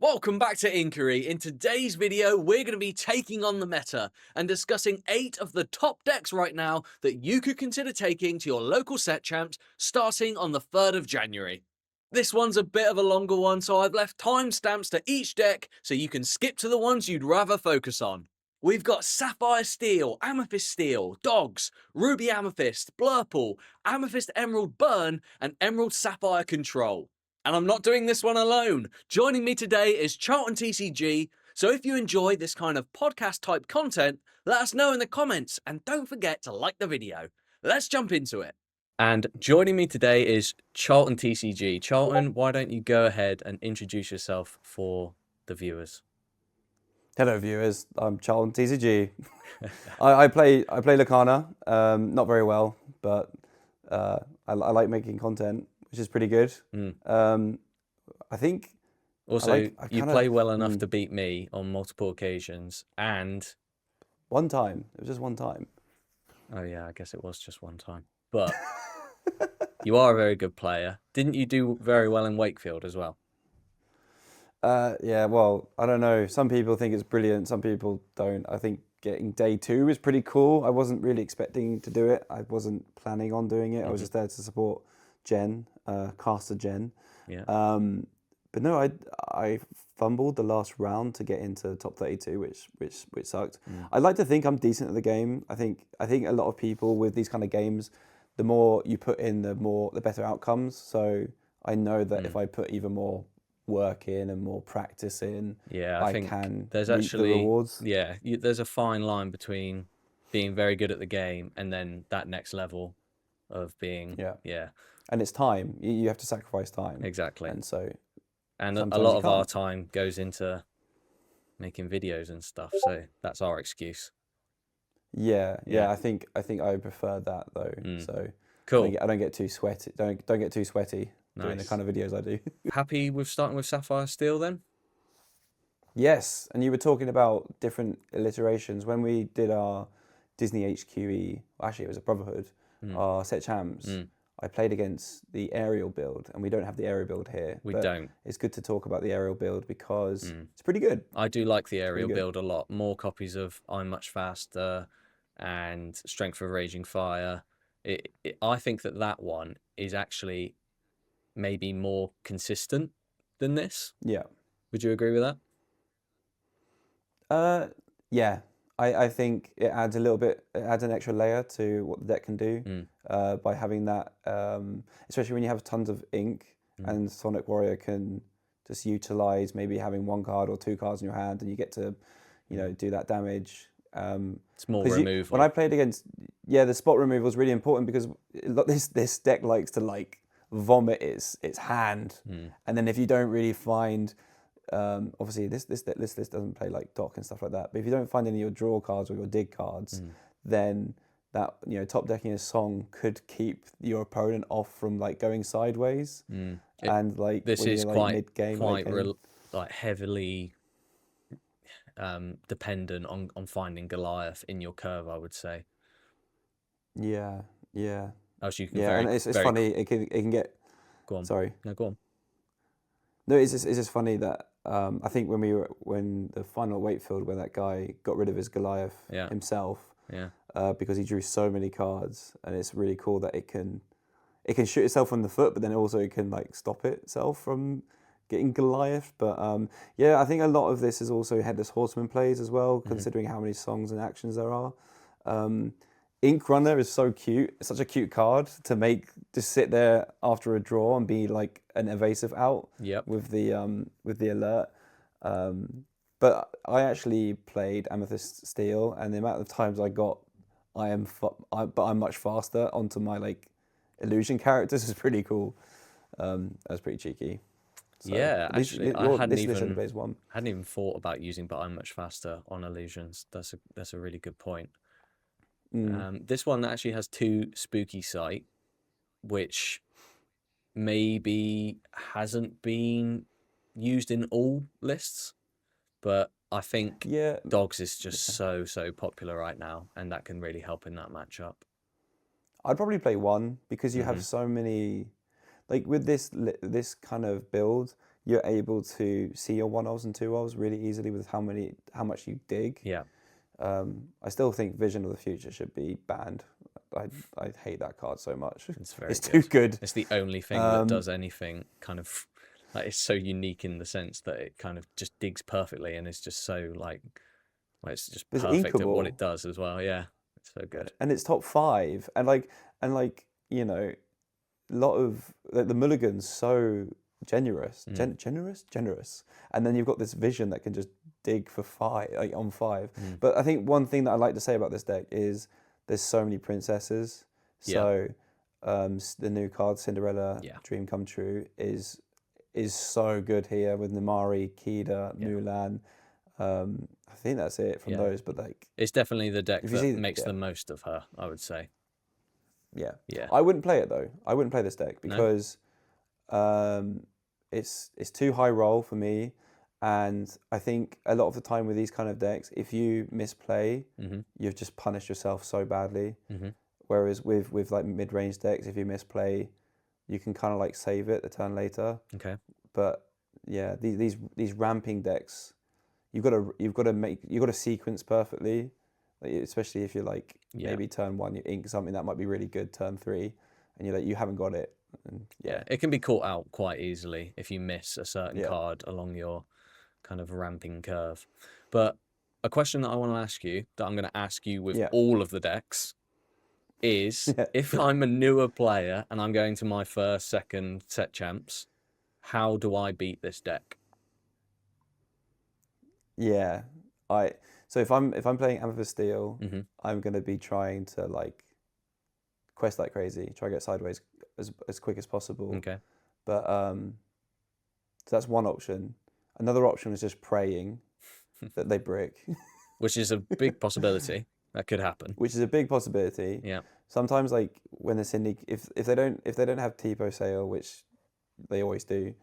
Welcome back to Inkkery. In today's video, we're going to be taking on the meta and discussing 8 of the top decks right now that you could consider taking to your local set champs starting on the 3rd of January. This one's a bit of a longer one, so I've left timestamps to each deck so you can skip to the ones you'd rather focus on. We've got Sapphire Steel, Amethyst Steel, Dogs, Ruby Amethyst, Blurple, Amethyst Emerald Burn, and Emerald Sapphire Control. And I'm not doing this one alone. Joining me today is CharltonTCG. So if you enjoy this kind of podcast type content, let us know in the comments and don't forget to like the video. Let's jump into it. And joining me today is CharltonTCG. Charlton, why don't you go ahead and introduce yourself for the viewers? Hello viewers, I'm CharltonTCG. I play Lorcana, not very well, but I like making content, which is pretty good. I think. Also, you play well enough to beat me on multiple occasions, and one time. It was just one time. Oh yeah, I guess it was just one time. But you are a very good player. Didn't you do very well in Wakefield as well? Yeah, well, I don't know. Some people think it's brilliant, some people don't. I think getting day 2 is pretty cool. I wasn't really expecting to do it. I wasn't planning on doing it. I was just there to support Jen, caster Jen. Yeah. But no, I fumbled the last round to get into top 32, which sucked. I like to think I'm decent at the game. I think a lot of people with these kind of games, the more you put in, the better outcomes. So I know that if I put even more work in and more practice in, I think can there's reap actually the rewards. There's a fine line between being very good at the game and then that next level of being and it's time. You have to sacrifice time. Exactly. And a lot of our time goes into making videos and stuff, so that's our excuse. Yeah. I think I prefer that though. So cool. I don't get too sweaty. Don't get too sweaty doing the kind of videos I do. Happy with starting with Sapphire Steel then? Yes, and you were talking about different alliterations when we did our Disney HQE. Actually, it was a Brotherhood. Our set champs. I played against the aerial build, and we don't have the aerial build here. We don't. It's good to talk about the aerial build because it's pretty good. I do like the aerial build a lot. More copies of I'm Much Faster and Strength of Raging Fire. I think that one is actually maybe more consistent than this. Yeah. Would you agree with that? Yeah. I think it adds an extra layer to what the deck can do by having that, especially when you have tons of ink and Sonic Warrior can just utilize maybe having 1 card or 2 cards in your hand and you get to, do that damage. It's more removal. When I played against, the spot removal is really important because this deck likes to vomit its hand, and then if you don't really find. Obviously, this list doesn't play like Dock and stuff like that. But if you don't find any of your draw cards or your dig cards, then that top decking a Song could keep your opponent off from going sideways. And this is quite mid-game, heavily dependent on finding Goliath in your curve, I would say. Yeah. Else you can and it's funny. It can get. Go on. Sorry. No, go on. No, it's just funny that I think when the final Wakefield where that guy got rid of his Goliath himself, because he drew so many cards, and it's really cool that it can shoot itself on the foot, but then also it can stop itself from getting Goliath. But I think a lot of this is also Headless Horseman plays as well, considering how many songs and actions there are. Ink Runner is so cute. It's such a cute card to make just sit there after a draw and be like an evasive out with the alert. But I actually played Amethyst Steel, and the amount of times I got but I'm much faster onto my illusion characters is pretty cool. That was pretty cheeky. So, actually, I hadn't even thought about using but I'm much faster on illusions. That's a really good point. This one actually has 2 Spooky Sight, which maybe hasn't been used in all lists, but I think Dogs is just so popular right now, and that can really help in that matchup. I'd probably play 1 because you have so many, with this kind of build, you're able to see your 1-ofs and 2-ofs really easily with how much you dig. Yeah. I still think Vision of the Future should be banned. I hate that card so much. It's too good. It's the only thing that does anything kind of like, it's so unique in the sense that it kind of just digs perfectly, and it's just so like it's just perfect at what it does as well. Yeah, it's so good. And it's top 5, and like you know, a lot of the mulligan's so generous, generous, and then you've got this Vision that can just dig for 5, like on 5. But I think one thing that I like to say about this deck is there's so many princesses. So the new card Cinderella Dream Come True is so good here with Namari, Kida, Mulan. I think that's it from those, but like it's definitely the deck that makes the most of her, I would say. Yeah. I wouldn't play it though. I wouldn't play this deck because it's too high roll for me, and I think a lot of the time with these kind of decks, if you misplay, you've just punished yourself so badly. Whereas with like mid-range decks, if you misplay, you can kind of like save it the turn later. Okay. But yeah, these ramping decks, you've got to sequence perfectly, like, especially if you're like maybe turn 1 you ink something that might be really good turn 3, and you're like you haven't got it. And, it can be caught out quite easily if you miss a certain card along your kind of ramping curve. But a question that I want to ask you, that I'm going to ask you with all of the decks, is if I'm a newer player and I'm going to my first, second set champs, how do I beat this deck? So if I'm playing Amethyst Steel, I'm going to be trying to like quest like crazy, try to get sideways as quick as possible. Okay. But so that's one option. Another option is just praying that they brick, which is a big possibility. That could happen. Which is a big possibility. Yeah. Sometimes, like when the Cindy, if they don't have Tipo Sale, which they always do,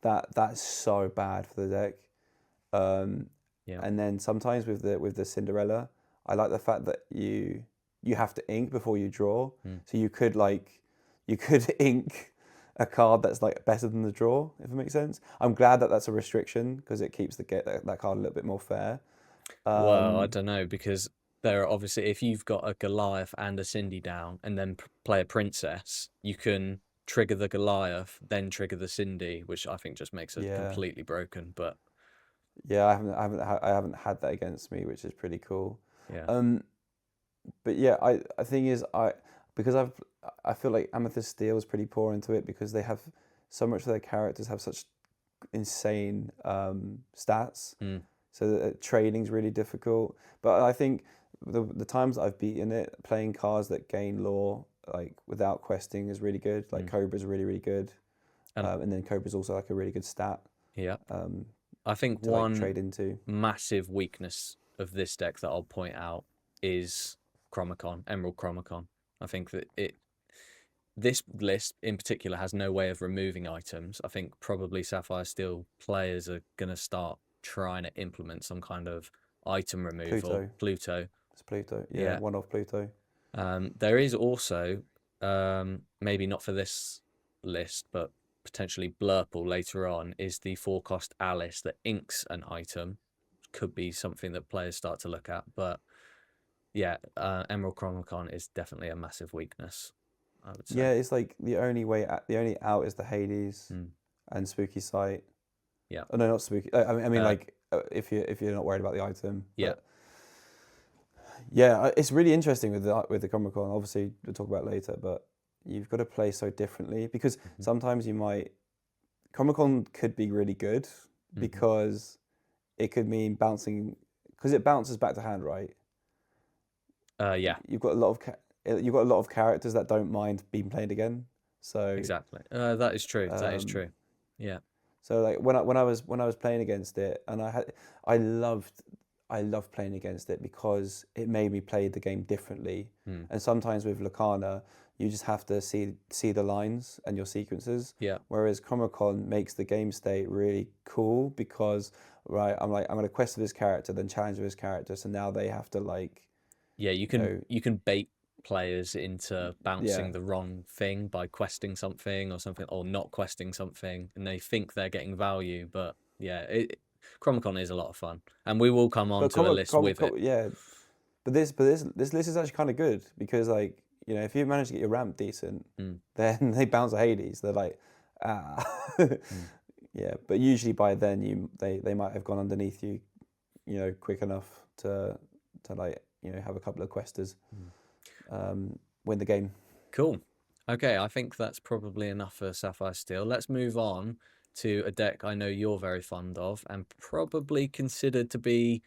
that's so bad for the deck. And then sometimes with the Cinderella, I like the fact that you have to ink before you draw. So you could ink a card that's like better than the draw, if it makes sense. I'm glad that that's a restriction because it keeps that card a little bit more fair. Well, I don't know, because there are obviously, if you've got a Goliath and a Cindy down and then play a Princess, you can trigger the Goliath, then trigger the Cindy, which I think just makes it completely broken. But yeah, I haven't had that against me, which is pretty cool. Yeah. But yeah, I think is I feel like Amethyst Steel is pretty poor into it because they have so much of their characters have such insane stats. So that trading's really difficult. But I think the times I've beaten it, playing cards that gain lore like without questing is really good. Like Cobra's really, really good. And then Cobra's also like a really good stat. Yeah. I think one trade into massive weakness of this deck that I'll point out is Chromacon, Emerald Chromacon. I think that this list in particular has no way of removing items. I think probably Sapphire Steel players are going to start trying to implement some kind of item removal. Pluto. It's Pluto. Yeah. One-off Pluto. There is also, maybe not for this list, but potentially Blurple later on, is the 4-cost Alice that inks an item. Could be something that players start to look at. But yeah, Emerald Chromacon is definitely a massive weakness, I would say. Yeah, it's like the only out is the Hades and Spooky Sight. Yeah. Oh, no, not Spooky. I mean, like if you're not worried about the item. Yeah. Yeah, it's really interesting with the Chromacon. Obviously, we'll talk about it later, but you've got to play so differently because sometimes Chromacon could be really good because it could mean bouncing, because it bounces back to hand, right? Yeah. You've got a lot of characters that don't mind being played again. So exactly. That is true. That is true. Yeah. So like when I was playing against it, and I loved playing against it because it made me play the game differently. And sometimes with Lorcana, you just have to see the lines and your sequences. Yeah. Whereas Chromacon makes the game state really cool because I'm going to quest with this character, then challenge with this character. So now they have to like. Yeah, you can bait players into bouncing the wrong thing by questing something or something, or not questing something, and they think they're getting value. But yeah, Chromicon is a lot of fun, and we will come on to a list with it. Yeah, but this list is actually kind of good because, like, you know, if you manage to get your ramp decent, then they bounce a Hades. They're like, yeah. But usually by then they might have gone underneath you, you know, quick enough to like, you know, have a couple of questers, win the game. Cool. Okay, I think that's probably enough for Sapphire Steel. Let's move on to a deck I know you're very fond of and probably considered to be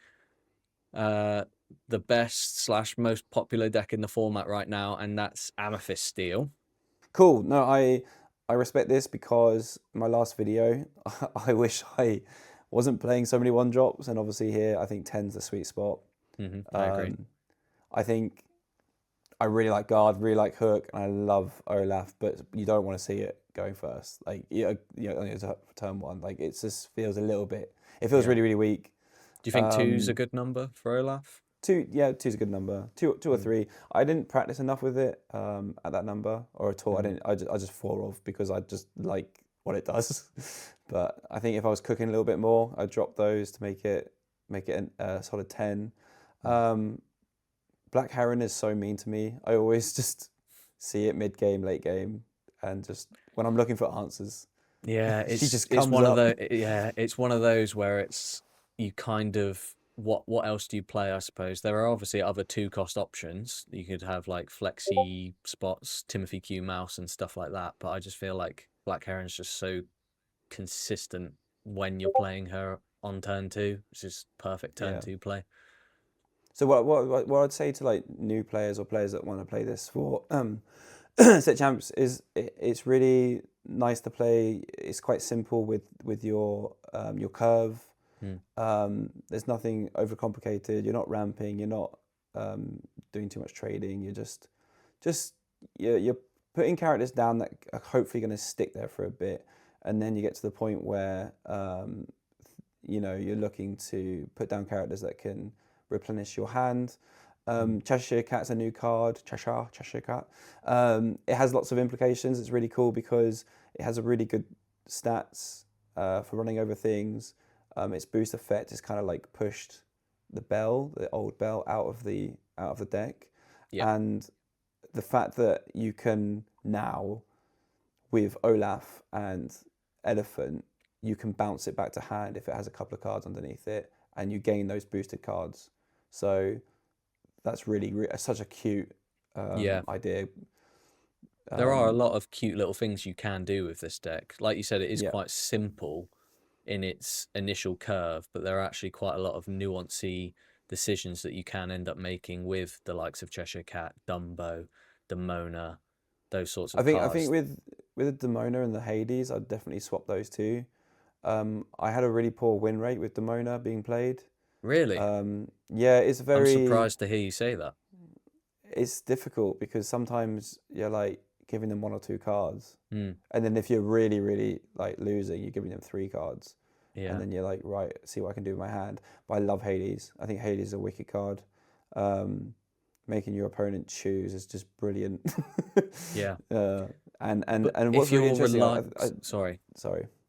the best / most popular deck in the format right now, and that's Amethyst Steel. Cool. No, I respect this because my last video, I wish I wasn't playing so many 1-drops, and obviously here I think 10's the sweet spot. I agree. I think I really like Guard, really like Hook, and I love Olaf, but you don't want to see it going first. Like, you know, it's a turn 1. Like, it just feels a little bit. It feels really, really weak. Do you think 2's a good number for Olaf? 2, yeah, 2's a good number. 2 or 3. I didn't practice enough with it at that number or at all. I just 4 off because I just like what it does. But I think if I was cooking a little bit more, I'd drop those to make it a solid 10. Black Heron is so mean to me. I always just see it mid game, late game, and just when I'm looking for answers. Yeah, she just comes up. It's one of those where it's you kind of what else do you play? I suppose there are obviously other 2-cost options. You could have like Flexi Spots, Timothy Q Mouse, and stuff like that. But I just feel like Black Heron's just so consistent when you're playing her on turn 2. It's just perfect turn 2 play. So what I'd say to like new players or players that want to play this for set champs is it's really nice to play. It's quite simple with your curve. There's nothing overcomplicated. You're not ramping. You're not doing too much trading. You're just you're putting characters down that are hopefully going to stick there for a bit, and then you get to the point where you know, you're looking to put down characters that can replenish your hand. Cheshire Cat's a new card. Cheshire Cat. It has lots of implications. It's really cool because it has a really good stats for running over things. Its boost effect is kind of like pushed the old bell out of the deck, and the fact that you can now with Olaf and Elephant, you can bounce it back to hand if it has a couple of cards underneath it, and you gain those boosted cards. So that's really such a cute idea. There are a lot of cute little things you can do with this deck. Like you said, it is quite simple in its initial curve, but there are actually quite a lot of nuancy decisions that you can end up making with the likes of Cheshire Cat, Dumbo, Demona, those sorts of cards. I think with the Demona and the Hades, I'd definitely swap those two. I had a really poor win rate with Demona being played. Really? Yeah, it's very... I'm surprised to hear you say that. It's difficult because sometimes you're like giving them 1 or 2 cards, and then if you're really, really like losing, you're giving them 3 cards. Yeah. And then you're like, right, see what I can do with my hand. But I love Hades. I think Hades is a wicked card. Making your opponent choose is just brilliant. Yeah. And what's really interesting... Sorry.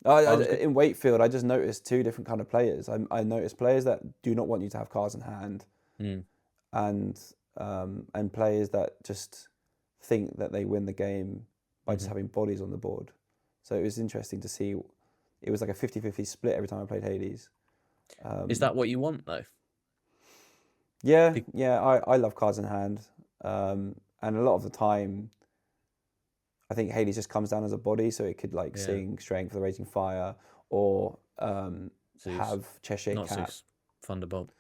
In Wakefield, I just noticed 2 different kind of players. I noticed players that do not want you to have cards in hand, and players that just think that they win the game by just having bodies on the board. So it was interesting to see. It was like a 50-50 split every time I played Hades. Is that what you want, though? Yeah, I love cards in hand. And a lot of the time, I think Hades just comes down as a body, so it could like sing Strength for the Raging Fire, or have Cheshire Cat. Zeus. Thunderbolt.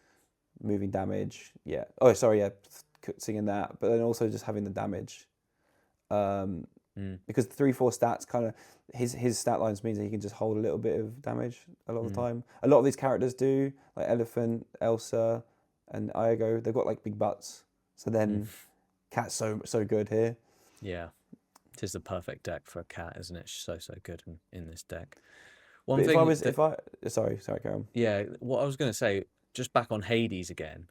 Moving damage, yeah. Oh, sorry, yeah, singing that. But then also just having the damage. Because the 3/4 stats kind of his stat lines means that he can just hold a little bit of damage a lot of the time. A lot of these characters do, like Elephant, Elsa, and Iago. They've got like big butts, so then Cat's so good here. Yeah, it is the perfect deck for a Cat, isn't it? So good in this deck. Sorry, Karen. Yeah, what I was going to say, just back on Hades again,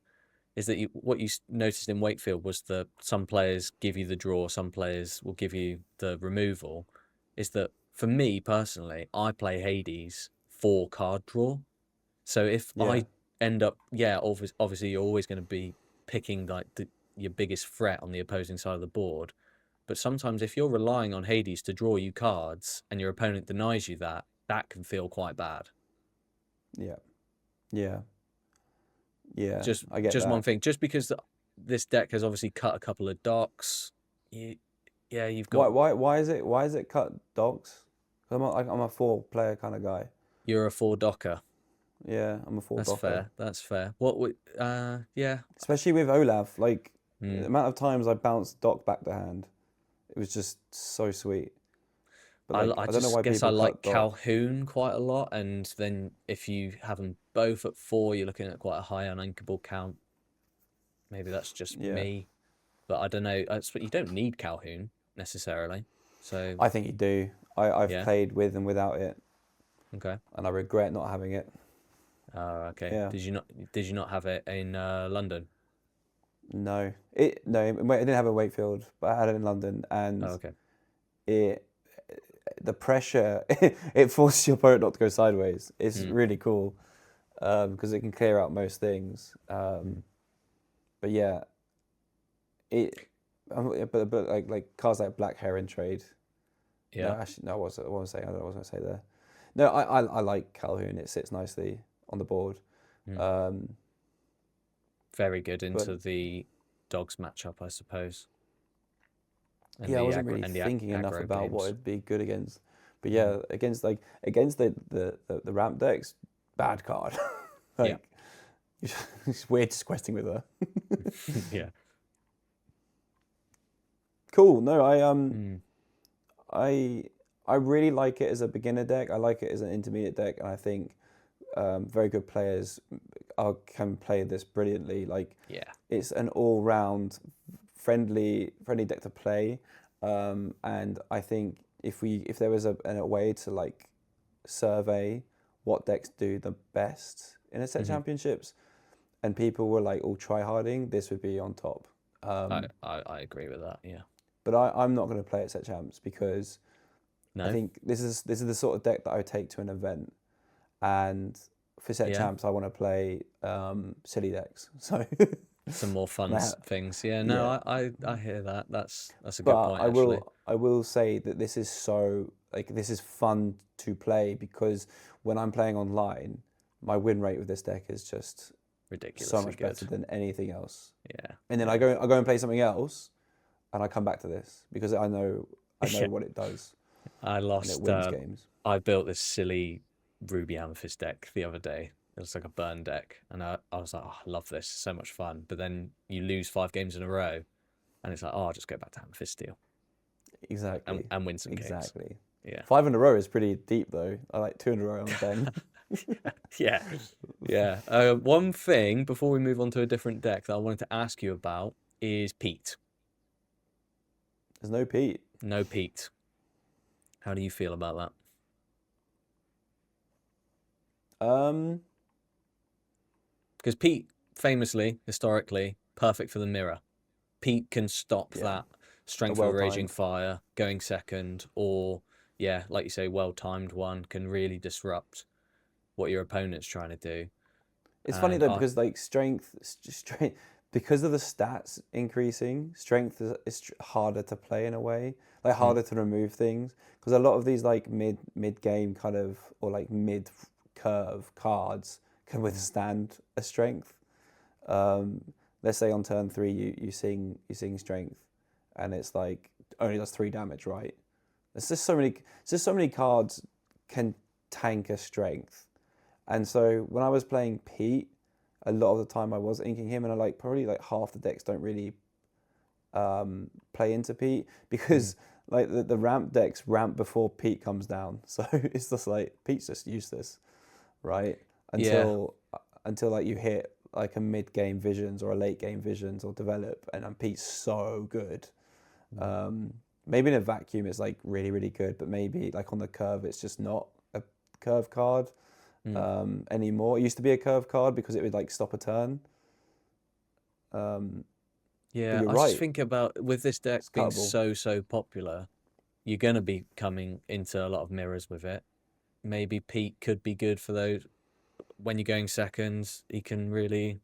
is that what you noticed in Wakefield was that some players give you the draw, some players will give you the removal. Is that for me personally, I play Hades for card draw. So if I end up, obviously you're always going to be picking like your biggest threat on the opposing side of the board. But sometimes if you're relying on Hades to draw you cards and your opponent denies you that, that can feel quite bad. Yeah. Yeah. Yeah. I get just that. one thing. Just because this deck has obviously cut a couple of docks, you've got. Why is it cut docks? I'm a 4-player kind of guy. You're a 4-docker. Yeah, I'm a 4-docker. That's fair. What would yeah. Especially with Olaf, like the amount of times I bounced dock back to hand, it was just so sweet. But like, I don't know why guess I like Calhoun quite a lot, and then if you have them both at 4, you're looking at quite a high uninkable count. Maybe that's just me, but I don't know. But you don't need Calhoun necessarily. So I think you do. I've played with and without it. Okay. And I regret not having it. Oh, okay. Yeah. Did you not have it in London? No. I didn't have it in Wakefield, but I had it in London, and the pressure it forces your opponent not to go sideways. It's really cool because it can clear out most things. But yeah, but like cards like Black Heron Trade. Yeah. No, actually, no. What was I saying? I don't know what I was going to say there. No, I like Calhoun. It sits nicely on the board. Very good into the dogs matchup, I suppose. And I wasn't really thinking enough about what it'd be good against. But yeah, against the ramp decks, bad card. It's weird just questing with her. Yeah. Cool. No, I really like it as a beginner deck. I like it as an intermediate deck, and I think very good players can play this brilliantly. It's an all-round friendly deck to play, and I think if there was a way to like survey what decks do the best in a set championships, and people were like all try-harding, this would be on top. I agree with that. Yeah. But I'm not going to play at set champs because I think this is the sort of deck that I would take to an event, and for set champs I want to play silly decks. So some more fun things. Yeah. No, I hear that. That's a good point. I will say that this is this is fun to play because when I'm playing online, my win rate with this deck is just ridiculously so much better than anything else. Yeah. And then I go and play something else, and I come back to this because I know what it does. I lost. And it wins games. I built this silly Ruby Amethyst deck the other day. It was like a burn deck, and I was like, oh, I love this, so much fun. But then you lose 5 games in a row, and it's like, oh, I'll just go back to Amethyst Steel. Exactly. And win some games. Exactly. Yeah. 5 in a row is pretty deep though. I like 2 in a row on 10. Yeah. Yeah. One thing before we move on to a different deck that I wanted to ask you about is Pete. There's no Pete. No Pete. How do you feel about that? Because Pete, famously, historically, perfect for the mirror. Pete can stop that Strength of a Raging Fire going second, or like you say, well-timed one can really disrupt what your opponent's trying to do. It's funny though because like strength, because of the stats increasing, strength is harder to play in a way, like harder to remove things. Because a lot of these like mid game kind of or like mid curve cards can withstand a strength. Let's say on turn 3 you sing strength, and it's like only does 3 damage, right? There's just so many cards can tank a strength, and so when I was playing Pete, a lot of the time I was inking him, and I probably half the decks don't really play into Pete because like the ramp decks ramp before Pete comes down, so it's just like Pete's just useless, right? Until like you hit like a mid game visions or a late game visions or develop, and Pete's so good. Maybe in a vacuum it's like really really good, but maybe like on the curve it's just not a curve card anymore. It used to be a curve card because it would like stop a turn. Yeah, you're I just right. think about with this deck It's being cuttable. so popular, you're going to be coming into a lot of mirrors with it. Maybe Pete could be good for those when you're going seconds. He can really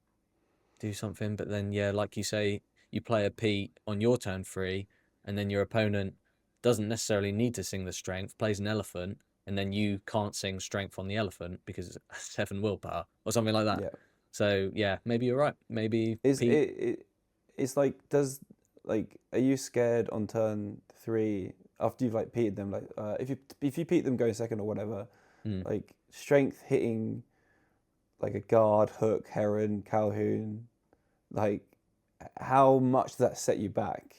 do something, but then yeah, like you say, you play a Pete on your turn 3, and then your opponent doesn't necessarily need to sing the strength, plays an elephant, and then you can't sing strength on the elephant because it's 7 willpower or something like that. Yeah. So yeah, maybe you're right. Maybe Is Pete. it's like, are you scared on turn 3 after you've like peated them, like if you peat them going second or whatever, like strength hitting like a guard, hook, heron, Calhoun, like how much does that set you back?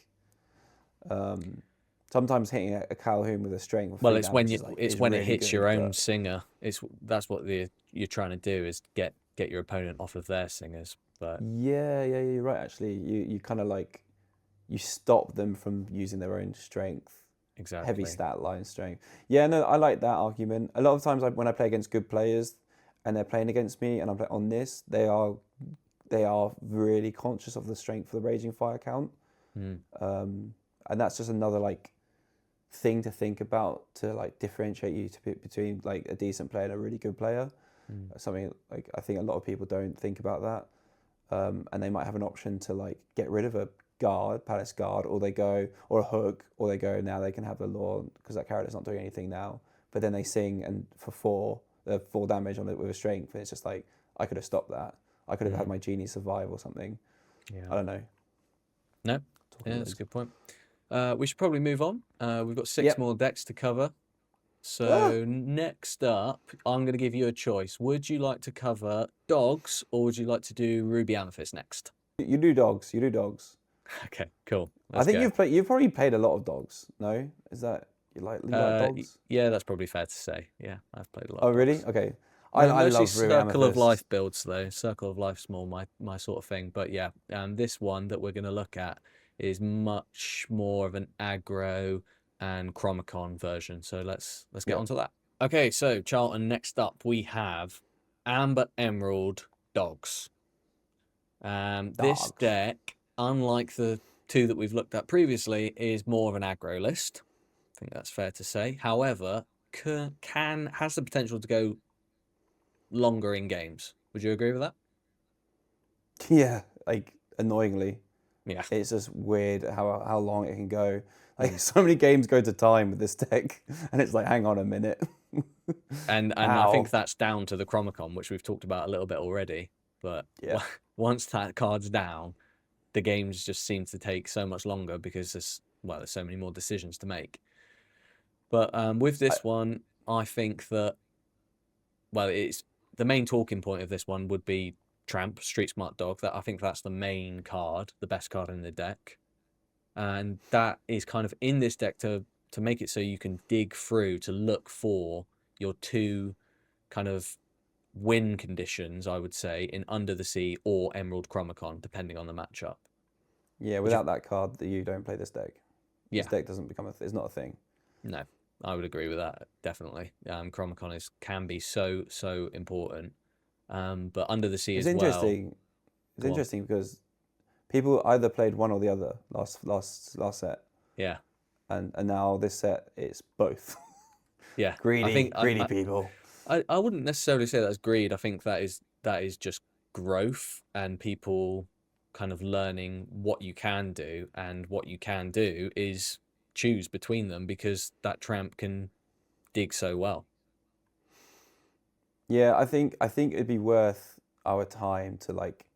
Sometimes hitting a Calhoun with a strength of 3 Well, it's when damage you, is it's when it really hits good, your own but singer. That's what you're trying to do is get your opponent off of their singers. But yeah, you're right. Actually, you kind of like you stop them from using their own strength, heavy exactly. stat line strength. Yeah, no, I like that argument. A lot of times, when I play against good players, and they're playing against me, and I'm on this, they are really conscious of the strength of the Raging Fire count, and that's just another like thing to think about to like differentiate you between like a decent player and a really good player. Something like I think a lot of people don't think about that, and they might have an option to like get rid of a guard, palace guard, or a hook, or they go now they can have the law because that character's not doing anything now. But then they sing and for 4 damage on it with a strength, and it's just like I could have stopped that. I could have had my genie survive or something. Yeah. I don't know. No. Yeah, that's a good point. We should probably move on. We've got 6 more decks to cover. So next up, I'm going to give you a choice. Would you like to cover dogs, or would you like to do Ruby Amethyst next? You do dogs. Okay, cool. I think you've probably played a lot of dogs. No, is that you like dogs? Yeah, that's probably fair to say. Yeah, I've played a lot. Oh, of really? dogs. Okay. I love Ruby Circle of Amethyst. Life builds though. Circle of Life's more my sort of thing. But yeah, this one that we're going to look at is much more of an aggro and Chromicon version. So let's get onto that. Okay, so Charlton, next up we have Amber Emerald Dogs. This deck, unlike the 2 that we've looked at previously, is more of an aggro list. I think that's fair to say. However, has the potential to go longer in games. Would you agree with that? Yeah, like annoyingly. Yeah. It's just weird how long it can go. Like so many games go to time with this deck, and it's like, hang on a minute. and I think that's down to the Chromicon, which we've talked about a little bit already. But once that card's down, the games just seem to take so much longer because there's so many more decisions to make. But with this one, I think that it's the main talking point of this one would be Tramp, Street Smart Dog. I think that's the main card, the best card in the deck. And that is kind of in this deck to make it so you can dig through to look for your 2 kind of win conditions, I would say, in Under the Sea or Emerald Chromicon, depending on the matchup. Yeah, without that card, you don't play this deck. Yeah. This deck doesn't become it's not a thing. No, I would agree with that, definitely. Chromicon can be so important. But Under the Sea it's as interesting. well. It's interesting because people either played one or the other last set. Yeah. And now this set, it's both. Yeah. greedy people. I wouldn't necessarily say that's greed. I think that is just growth and people kind of learning what you can do, and what you can do is choose between them because that Tramp can dig so well. Yeah, I think it'd be worth our time to like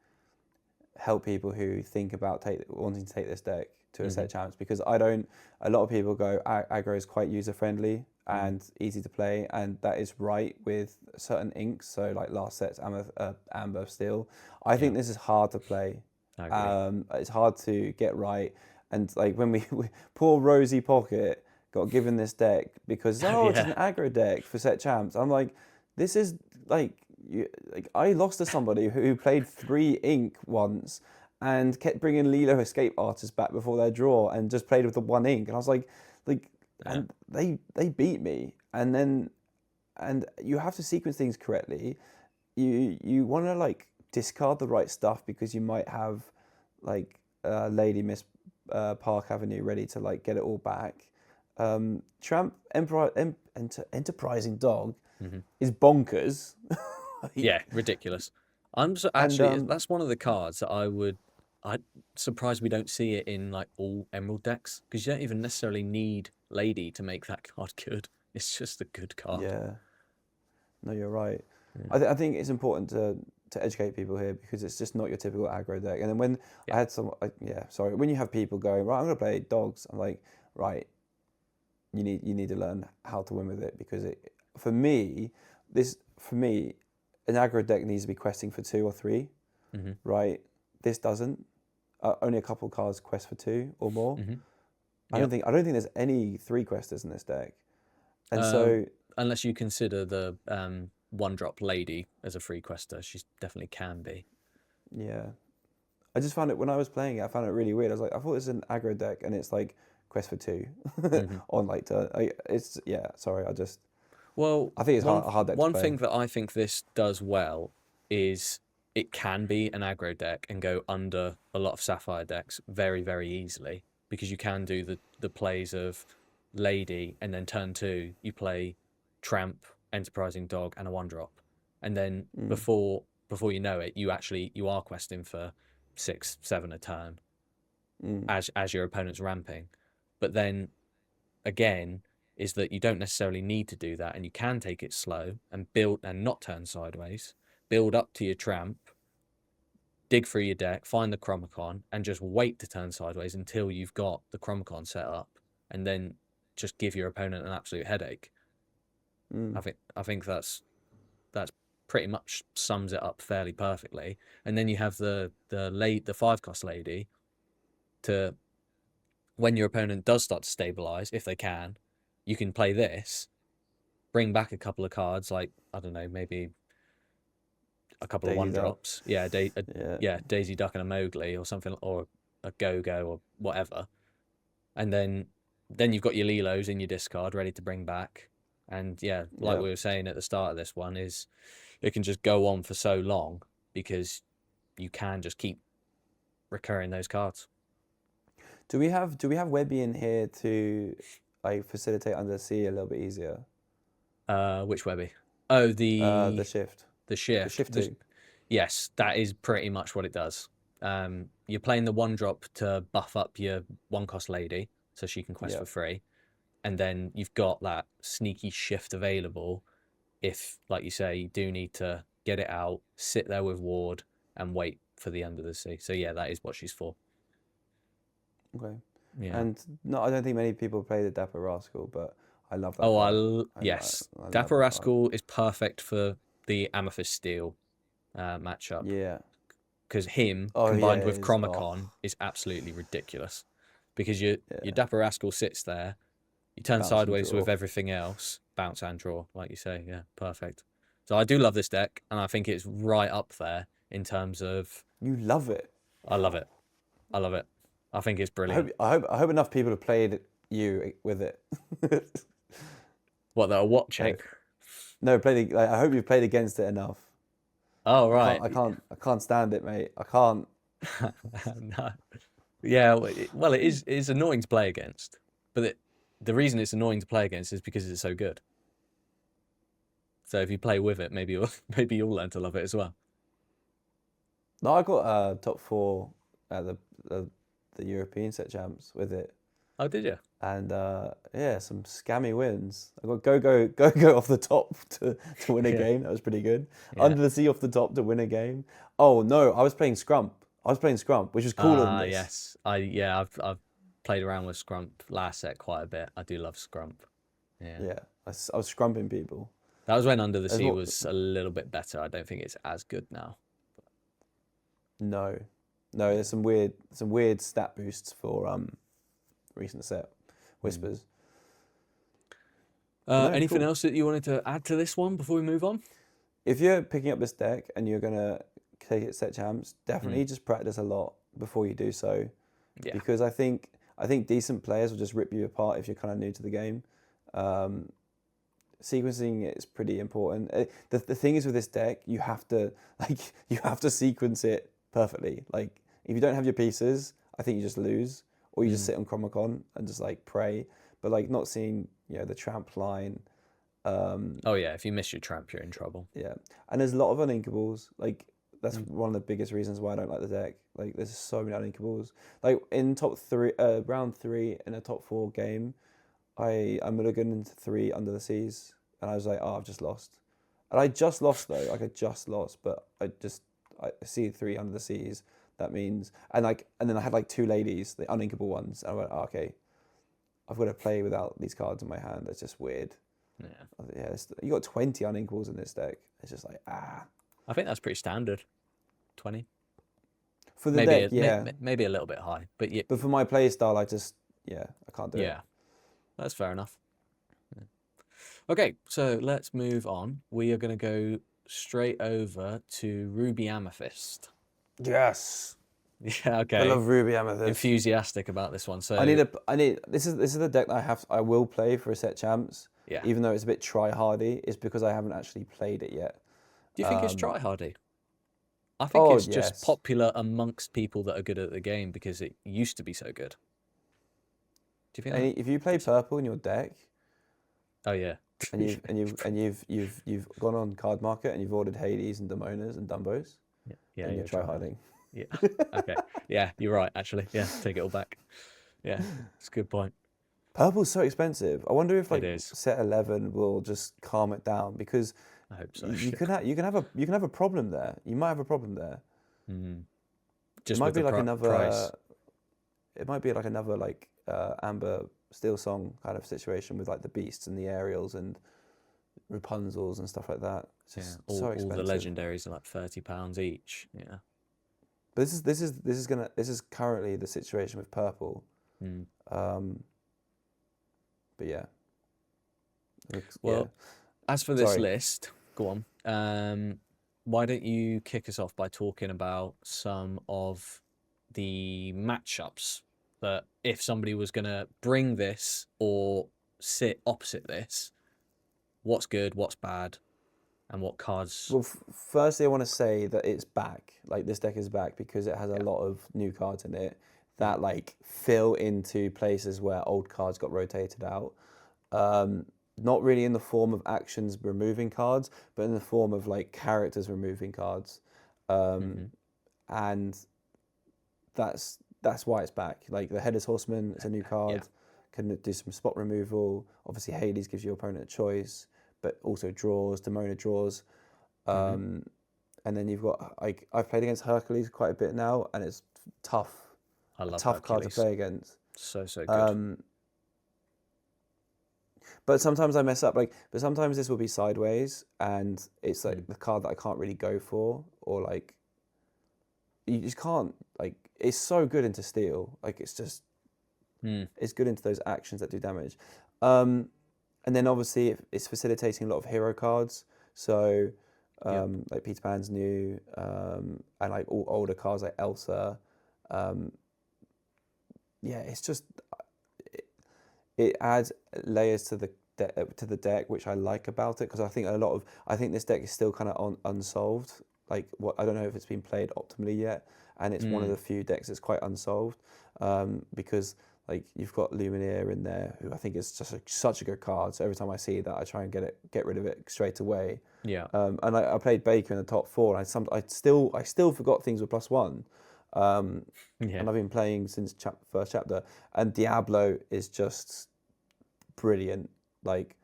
help people who think about wanting to take this deck to a set champs, because a lot of people go aggro is quite user friendly and easy to play, and that is right with certain inks. So like last set's Amber Steel. I think this is hard to play. I agree. It's hard to get right, and like when we poor Rosie Pocket got given this deck because it's an aggro deck for set champs. I'm like, this is like I lost to somebody who played 3 ink once and kept bringing Lilo Escape Artist back before their draw and just played with the 1 ink, and I was like, and they beat me, and you have to sequence things correctly. You want to like discard the right stuff because you might have like Lady Miss Park Avenue ready to like get it all back. Tramp Enterprising Dog is bonkers. Yeah, ridiculous. That's one of the cards that I'm surprised we don't see it in like all Emerald decks, because you don't even necessarily need Lady to make that card good. It's just a good card. Yeah. No, you're right. Yeah. I think it's important to educate people here, because it's just not your typical aggro deck. And then when I had when you have people going, right, I'm going to play dogs, I'm like, right, you need to learn how to win with it, because for me, an aggro deck needs to be questing for 2 or 3, right? This doesn't. Only a couple cards quest for 2 or more. I don't think there's any 3 questers in this deck, and so unless you consider the 1-drop Lady as a free quester, she definitely can be. Yeah, I just found it when I was playing it. I found it really weird. I was like, I thought it was an aggro deck, and it's like quest for 2 on like Sorry, I think it's a hard deck to play. One thing that I think this does well is it can be an aggro deck and go under a lot of Sapphire decks very, very easily, because you can do the plays of Lady, and then turn 2 you play Tramp, Enterprising Dog, and a 1-drop, and then before you know it, you are questing for 6, 7 a turn as your opponent's ramping. But then again, is that you don't necessarily need to do that, and you can take it slow and build and not turn sideways, build up to your Tramp, dig through your deck, find the Chromacon, and just wait to turn sideways until you've got the Chromacon set up, and then just give your opponent an absolute headache. I think that's pretty much sums it up fairly perfectly. And then you have the 5-cost Lady to, when your opponent does start to stabilize, if they can, you can play this, bring back a couple of cards, like, I don't know, maybe a couple of 1-drops. Yeah, Daisy Duck and a Mowgli or something, or a Go-Go or whatever. And then you've got your Lilos in your discard ready to bring back. And we were saying at the start of this one, is it can just go on for so long because you can just keep recurring those cards. Do we have Webby in here to like facilitate under the sea a little bit easier? Which Webby? Oh, the shift. The shift. The shift too. Yes, that is pretty much what it does. You're playing the 1-drop to buff up your 1-cost Lady, so she can quest for free. And then you've got that sneaky shift available if, like you say, you do need to get it out, sit there with Ward, and wait for the end of the sea. So yeah, that is what she's for. Okay. Yeah. And no, I don't think many people play the Dapper Rascal, but I love that. Yes. Dapper Rascal is perfect for the Amethyst Steel matchup. Yeah. Because combined with Chromacon is absolutely ridiculous. Because your Dapper Rascal sits there, you turn sideways with everything else, bounce and draw, like you say. Yeah, perfect. So I do love this deck, and I think it's right up there in terms of... You love it. I love it. I love it. I think it's brilliant. I hope enough people have played you with it. What, that are watching? No, I hope you've played against it enough. Oh, right. I can't stand it, mate. I can't. No. Yeah, well, it is annoying to play against, but the reason it's annoying to play against is because it's so good. So if you play with it, maybe you'll learn to love it as well. No, I got top 4 at the European set champs with it. Oh, did you? And some scammy wins. I got go off the top to win a game. That was pretty good. Yeah. Under the sea off the top to win a game. Oh no, I was playing Scrump. Which is cooler than this. Yes. I've played around with Scrump last set quite a bit. I do love Scrump. Yeah. Yeah. I was scrumping people. That was when Under the Sea was a little bit better. I don't think it's as good now. No, there's some weird stat boosts for recent set Whispers. Anything else that you wanted to add to this one before we move on? If you're picking up this deck and you're gonna take it set champs, definitely just practice a lot before you do so. Yeah. Because I think decent players will just rip you apart if you're kind of new to the game. Sequencing is pretty important. The thing is with this deck, you have to sequence it perfectly. Like If you don't have your pieces, I think you just lose, or you just sit on Chromacon and just like pray. But like not seeing, you know, the tramp line. Oh yeah, if you miss your tramp, you're in trouble. Yeah, and there's a lot of uninkables. Like that's one of the biggest reasons why I don't like the deck. Like there's so many uninkables. Like in top three, round 3 in a top 4 game, I mulliganed into 3 Under the Seas, and I was like, oh, I've just lost. And I just lost though. Like I just lost, but I see 3 Under the Seas. That means and then I had like 2 ladies, the uninkable ones. And I went, oh, okay, I've got to play without these cards in my hand. That's just weird. Yeah, you got 20 uninkables in this deck. It's just like I think that's pretty standard. 20 for the deck. Yeah, maybe a little bit high, but yeah. But for my play style, I can't do it. Yeah, that's fair enough. Yeah. Okay, so let's move on. We are going to go straight over to Ruby Amethyst. Yes. Yeah. Okay. I love Ruby Amethyst. Enthusiastic about this one. So I need. This is the deck that I will play for a set champs. Yeah. Even though it's a bit try-hardy, it's because I haven't actually played it yet. Do you think it's try-hardy? I think it's just popular amongst people that are good at the game because it used to be so good. Do you think? If you play purple in your deck, oh yeah, and you've gone on Card Market and you've ordered Hades and Demonas and Dumbos, and you're try-harding. Yeah. Okay. Yeah, you're right. Actually, yeah, take it all back. Yeah, it's a good point. Purple's so expensive. I wonder if like it is. set 11 will just calm it down because I hope so. You can have a problem there. You might have a problem there. Just it might be like price. It might be like another like Amber Steel Song kind of situation with like the beasts and the aerials and Rapunzels and stuff like that. It's just so expensive. All the legendaries are like £30 each. Yeah. But this is currently the situation with purple. But yeah. Well, as for this list, go on. Why don't you kick us off by talking about some of the matchups that if somebody was going to bring this or sit opposite this, what's good, what's bad, and what cards? Well, firstly, I want to say that it's back. Like this deck is back because it has a lot of new cards in it that like fill into places where old cards got rotated out. Not really in the form of actions removing cards, but in the form of like characters removing cards. And that's why it's back. Like the Headless Horseman is a new card, can do some spot removal. Obviously Hades gives your opponent a choice, but also draws, Demona draws. And then you've got like I've played against Hercules quite a bit now, and it's tough. I love tough Hercules. card to play against. So good. But sometimes I mess up. But sometimes this will be sideways, and it's like the card that I can't really go for, or like you just can't. Like it's so good into steel. Like it's just it's good into those actions that do damage. And then obviously it's facilitating a lot of hero cards. So like Peter Pan's new, and like all older cards like Elsa. It's just it adds layers to the deck, which I like about it because I think this deck is still kind of unsolved. Like I don't know if it's been played optimally yet, and it's one of the few decks that's quite unsolved because like you've got Lumineer in there, who I think is just such a good card. So every time I see that, I try and get rid of it straight away. Yeah. And I played Baker in the top 4, and I still forgot things were +1. And I've been playing since first chapter, and Diablo is just brilliant. Like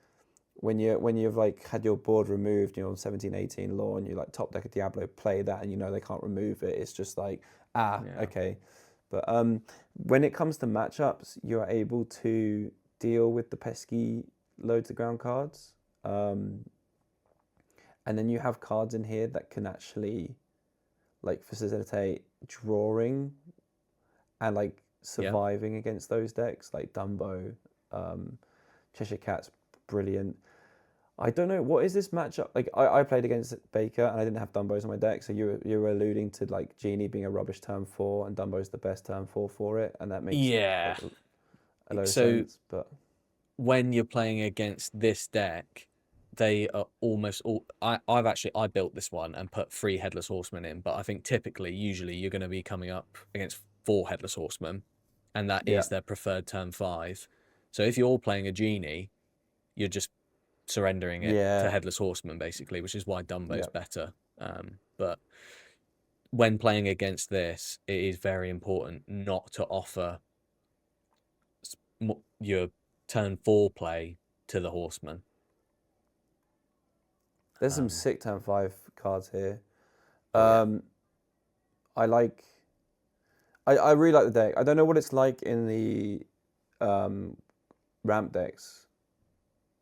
when you've like had your board removed, on 17-18 law, and you like top deck a Diablo, play that, and they can't remove it. It's just like okay. But when it comes to matchups, you are able to deal with the pesky loads of ground cards, and then you have cards in here that can actually like facilitate drawing and like surviving against those decks, like Dumbo, Cheshire Cat's brilliant. I don't know, what is this matchup? Like I played against Baker and I didn't have Dumbos on my deck, so you were alluding to like Genie being a rubbish turn 4 and Dumbo's the best turn 4 for it, and that makes a lot of sense. But when you're playing against this deck, they are almost all. I built this one and put 3 Headless Horsemen in, but I think usually you're going to be coming up against 4 Headless Horsemen, and that is their preferred turn 5. So if you're playing a genie, you're just surrendering it to Headless Horsemen basically, which is why Dumbo's better. But when playing against this, it is very important not to offer your turn 4 play to the Horseman. There's some sick turn 5 cards here. I really like the deck. I don't know what it's like in the ramp decks.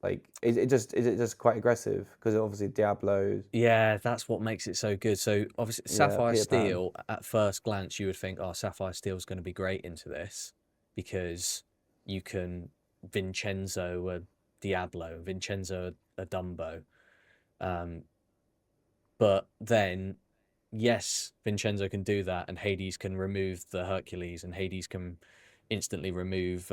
Like, is it just quite aggressive? Because obviously Diablo. Yeah, that's what makes it so good. So obviously Sapphire Steel, at first glance, you would think, oh, Sapphire Steel is going to be great into this because you can Vincenzo a Diablo, Vincenzo a Dumbo. But then, yes, Vincenzo can do that, and Hades can remove the Hercules, and Hades can instantly remove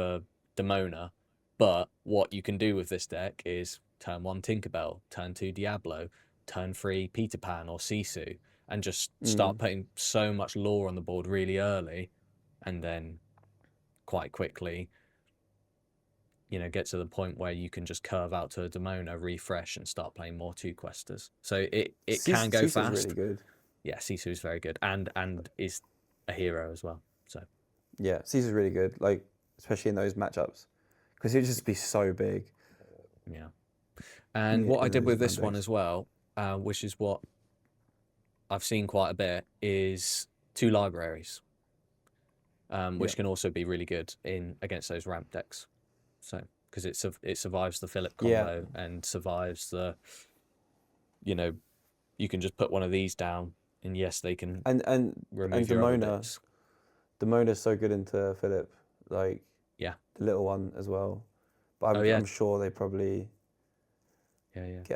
Demona. But what you can do with this deck is turn 1 Tinkerbell, turn 2 Diablo, turn 3 Peter Pan or Sisu, and just start putting so much lore on the board really early, and then quite quickly, get to the point where you can just curve out to a Demona, refresh, and start playing more 2-questers. So it can go Sisu's fast. Really good. Yeah, Sisu is very good, and is a hero as well. So yeah, Sisu's really good, like especially in those matchups, because it'd just be so big. Yeah, and what I did with this one as well, which is what I've seen quite a bit, is 2 libraries, which can also be really good against those ramp decks. So, because it survives the Philip combo and survives the, you can just put one of these down, and yes, they can remove your other bits. Demona's so good into Philip, like the little one as well. But I'm sure they probably get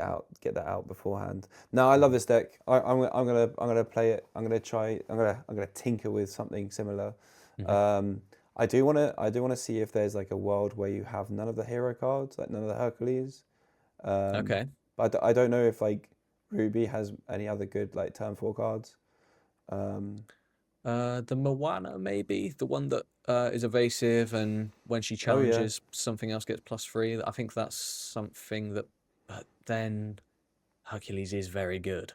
that out beforehand. No, I love this deck. I'm gonna play it. I'm gonna tinker with something similar. I do want to see if there's like a world where you have none of the hero cards, like none of the Hercules. Okay. But I don't know if like Ruby has any other good like turn 4 cards. The Moana, maybe the one that is evasive, and when she challenges, something else gets +3. I think that's something that. But then Hercules is very good.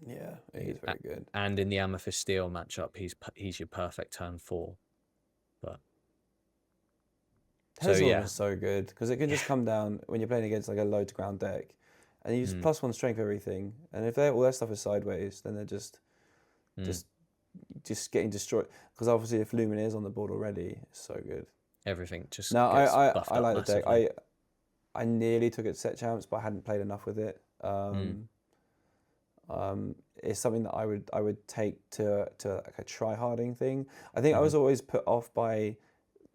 Yeah, he's very good. And in the Amethyst Steel matchup, he's your perfect turn 4. But Hezbollah is so good because it can just come down when you're playing against like a low to ground deck, and you just +1 strength everything. And if all their stuff is sideways, then they're just getting destroyed. Because obviously, if Lumin is on the board already, it's so good. Everything just no, gets I buffed like up the deck. massively. I nearly took it to set champs, but I hadn't played enough with it. It's something that I would take to like a try-harding thing. I think I was always put off by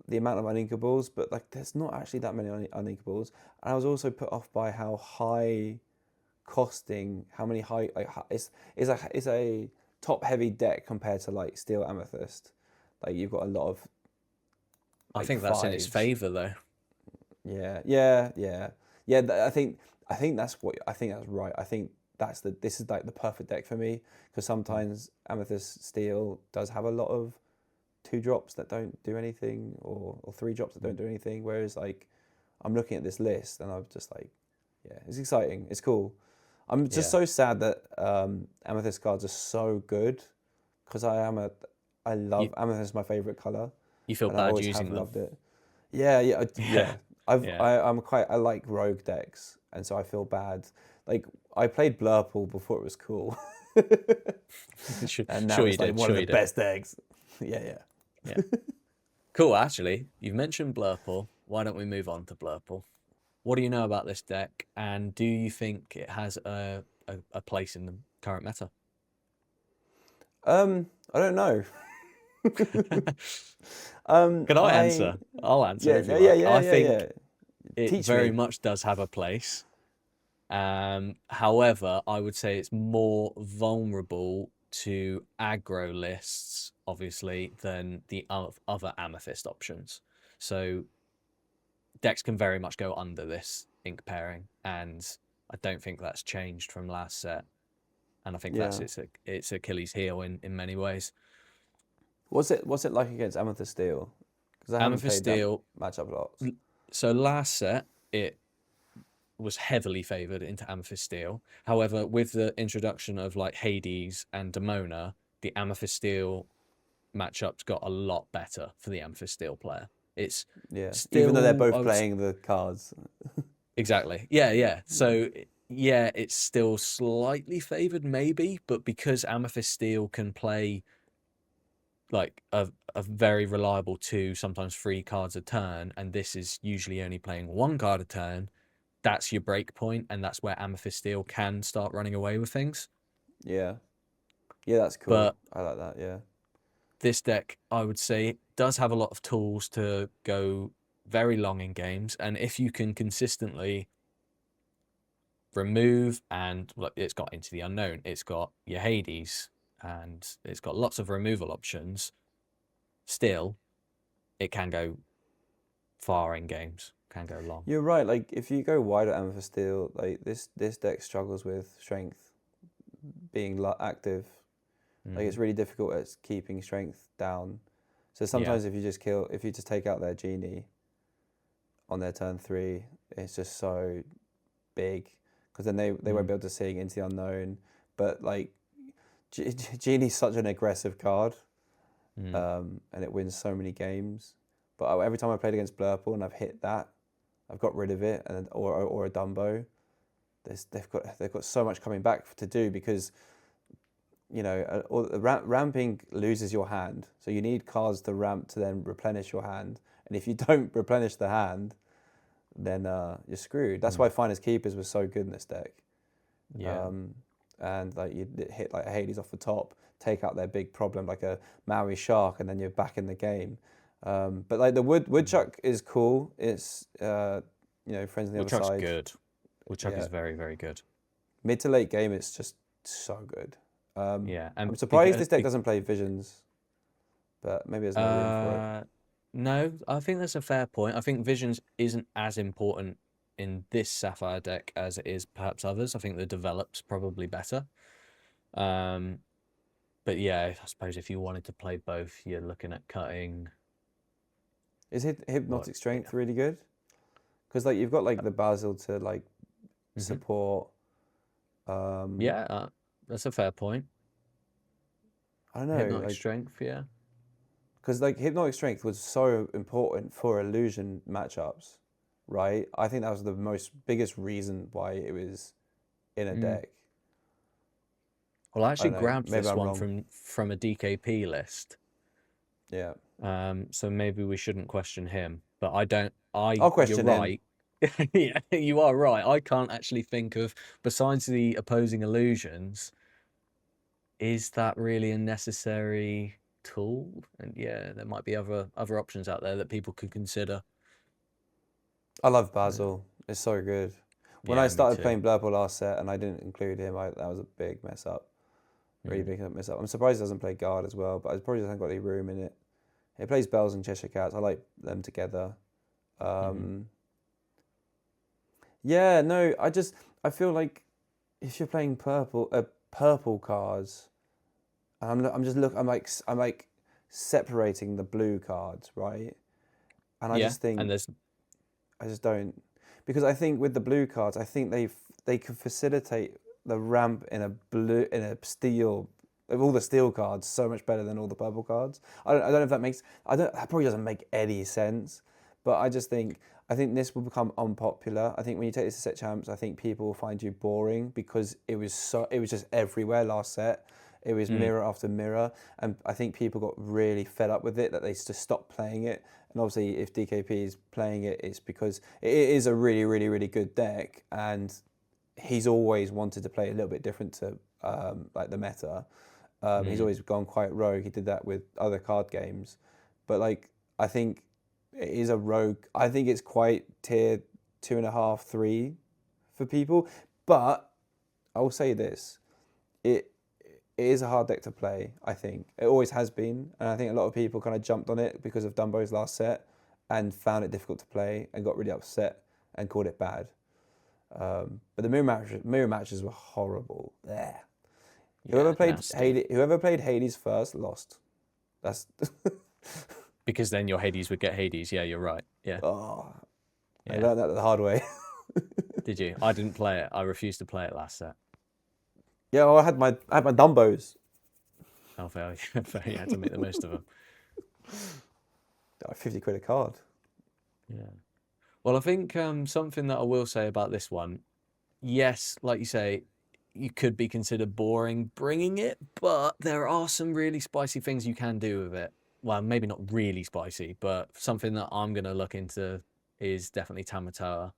the amount of uninkables, but like there's not actually that many uninkables. And I was also put off by how high costing, how many high like it's a top heavy deck compared to like Steel Amethyst. Like you've got a lot of. I think that's in its favor though. Yeah. I think that's right. I think this is like the perfect deck for me, because sometimes Amethyst Steel does have a lot of 2 drops that don't do anything, or 3 drops that don't do anything. Whereas like I'm looking at this list and I'm just like, it's exciting. It's cool. I'm just so sad that Amethyst cards are so good, because I love Amethyst is my favorite color. You feel bad using them. Loved it. Yeah. I like rogue decks, and so I feel bad. Like I played Blurple before it was cool, and now it's like one of the best decks. Yeah. Cool. Actually, you've mentioned Blurple. Why don't we move on to Blurple? What do you know about this deck, and do you think it has a place in the current meta? I don't know. Can I answer? I'll answer. Yeah. I think it very much does have a place. However, I would say it's more vulnerable to aggro lists, obviously, than the other Amethyst options. So decks can very much go under this ink pairing, and I don't think that's changed from last set, and I think that's its Achilles heel in many ways. What's it like against Amethyst Steel? Because I haven't played that matchup lots. So last set it was heavily favoured into Amethyst Steel. However, with the introduction of like Hades and Demona, the Amethyst Steel matchups got a lot better for the Amethyst Steel player. It's even though they're both playing the cards. Exactly. Yeah. So yeah, it's still slightly favoured maybe, but because Amethyst Steel can play like a very reliable 2, sometimes 3 cards a turn, and this is usually only playing 1 card a turn, that's your break point, and that's where Amethyst Steel can start running away with things. Yeah, that's cool. But I like that. Yeah, this deck, I would say, does have a lot of tools to go very long in games, and if you can consistently remove, and look, it's got Into the Unknown, it's got your Hades, and it's got lots of removal options, still it can go far in games, can go long. You're right. Like if you go wide at Amethyst Steel, like this deck struggles with strength being active. Like it's really difficult at keeping strength down. So sometimes if you just take out their genie on their turn 3, it's just so big, because then they won't be able to sing Into the Unknown. But like genie's such an aggressive card, and it wins so many games. But every time I played against Blurple and I've hit that, I've got rid of it, and or a Dumbo. They've got so much coming back to do, because ramping loses your hand, so you need cards to ramp to then replenish your hand. And if you don't replenish the hand, then you're screwed. That's why Finders Keepers was so good in this deck. Yeah. And like you hit like a Hades off the top, take out their big problem like a Maui Shark, and then you're back in the game. But like the Woodchuck is cool. It's friends on the other side. Woodchuck's good. Woodchuck is very, very good. Mid to late game, it's just so good. And I'm surprised this deck doesn't play Visions, but maybe there's no room for it. No, I think that's a fair point. I think Visions isn't as important in this Sapphire deck as it is perhaps others. I think the develop's probably better. But yeah, I suppose if you wanted to play both, you're looking at cutting. Is Hypnotic Strength really good? Because like you've got like the Basil to like support. That's a fair point. I don't know. Hypnotic Strength, yeah. Because like Hypnotic Strength was so important for illusion matchups, right? I think that was the biggest reason why it was in a deck. Well, I actually grabbed this one from a DKP list. Yeah. So maybe we shouldn't question him, but I'll question you're right. Yeah, you are right. I can't actually think of, besides the opposing illusions, is that really a necessary tool? And yeah, there might be other options out there that people could consider. I love Basil. It's so good. When I started playing Blurple last set and I didn't include him, that was a big mess up. Really big mess up. I'm surprised it doesn't play Guard as well, but it probably doesn't got any room in it. It plays Bells and Cheshire Cats. I like them together. Yeah, no, I feel like if you're playing purple cards, and I'm like separating the blue cards, right? And I just think, and I just don't, because I think with the blue cards, I think they can facilitate the ramp in a steel, of all the steel cards, so much better than all the purple cards. I don't know if that probably doesn't make any sense, but I think this will become unpopular. I think when you take this to set champs, I think people will find you boring, because it was just everywhere last set. It was mirror after mirror, and I think people got really fed up with it, that they just stopped playing it. And obviously, if DKP is playing it, it's because it is a really, really, really good deck, and he's always wanted to play a little bit different to like the meta. He's always gone quite rogue. He did that with other card games, but like I think it is a rogue. I think it's quite tier 2.5, 3 for people. But I will say this: it is a hard deck to play. I think it always has been, and I think a lot of people kind of jumped on it because of Dumbo's last set and found it difficult to play and got really upset and called it bad. But the mirror matches were horrible. There. Yeah, Whoever played Hades first lost. That's because then your Hades would get Hades. Yeah, you're right. Yeah. Oh, yeah. I learned that the hard way. Did you? I didn't play it. I refused to play it last set. Yeah, well, I had my Dumbos. Oh, fair. You had to make the most of them. 50 quid a card. Yeah. Well, I think something that I will say about this one, yes, like you say, you could be considered boring bringing it, but there are some really spicy things you can do with it. Well, maybe not really spicy, but something that I'm going to look into is definitely Tamatoa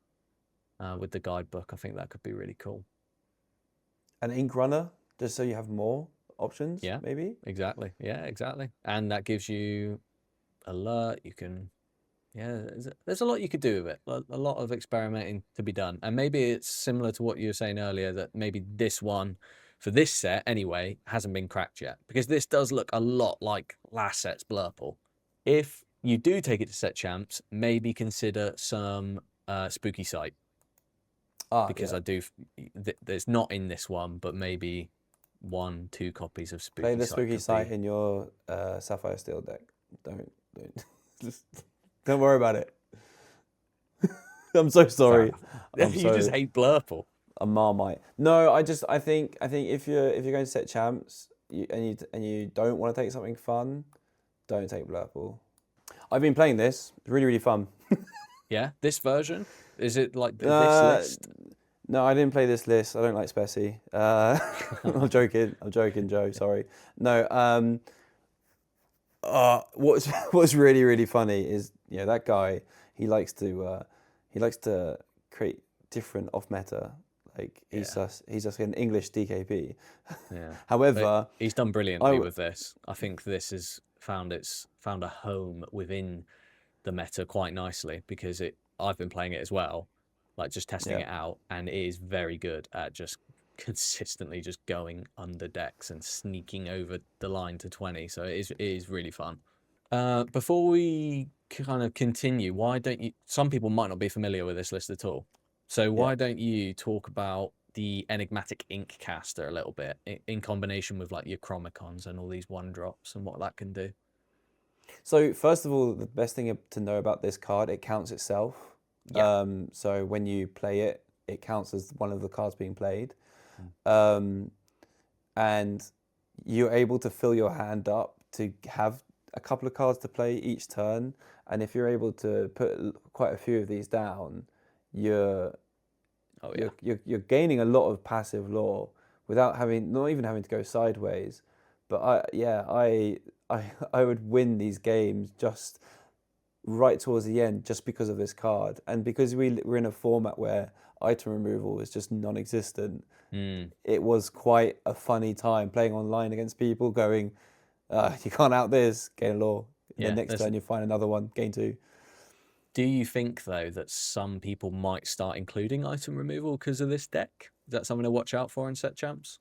with the guidebook. I think that could be really cool. An ink runner, just so you have more options, yeah, maybe? Exactly. Yeah, exactly. And that gives you alert. You can... Yeah, there's a lot you could do with it. A lot of experimenting to be done. And maybe it's similar to what you were saying earlier, that maybe this one, for this set anyway, hasn't been cracked yet. Because this does look a lot like last set's Blurple. If you do take it to set champs, maybe consider some Spooky Sight. Because I do... There's not in this one, but maybe 1-2 copies of Spooky Sight. Play the Spooky Sight in your Sapphire Steel deck. Don't. Don't worry about it. I'm so sorry. You just hate Blurple. A Marmite. No, I think if you're going to set champs and you don't want to take something fun, don't take Blurple. I've been playing this. It's really, really fun. Yeah, this version? Is it like this list? No, I didn't play this list. I don't like Spessy. I'm joking, Joe. Sorry. No. What's really, really funny is, you know, that guy, he likes to create different off meta. Like he's just an English DKP. Yeah. However, but he's done brilliantly with this. I think this has found a home within the meta quite nicely, because I've been playing it as well, like just testing it out, and it is very good at just consistently just going under decks and sneaking over the line to 20. So it is really fun. Before we kind of continue, why don't you... Some people might not be familiar with this list at all. So why don't you talk about the Enigmatic Ink Caster a little bit, in combination with like your Chromicons and all these 1-drops and what that can do? So first of all, the best thing to know about this card, it counts itself. Yeah. So when you play it, it counts as one of the cards being played. And you're able to fill your hand up to have a couple of cards to play each turn. And if you're able to put quite a few of these down, you're gaining a lot of passive lore without not even having to go sideways. But I would win these games just right towards the end just because of this card, and because we're in a format where item removal is just non-existent. It was quite a funny time playing online against people going, you can't out this, gain a lore. And then next turn you find another one, gain 2. Do you think, though, that some people might start including item removal because of this deck? Is that something to watch out for in set champs?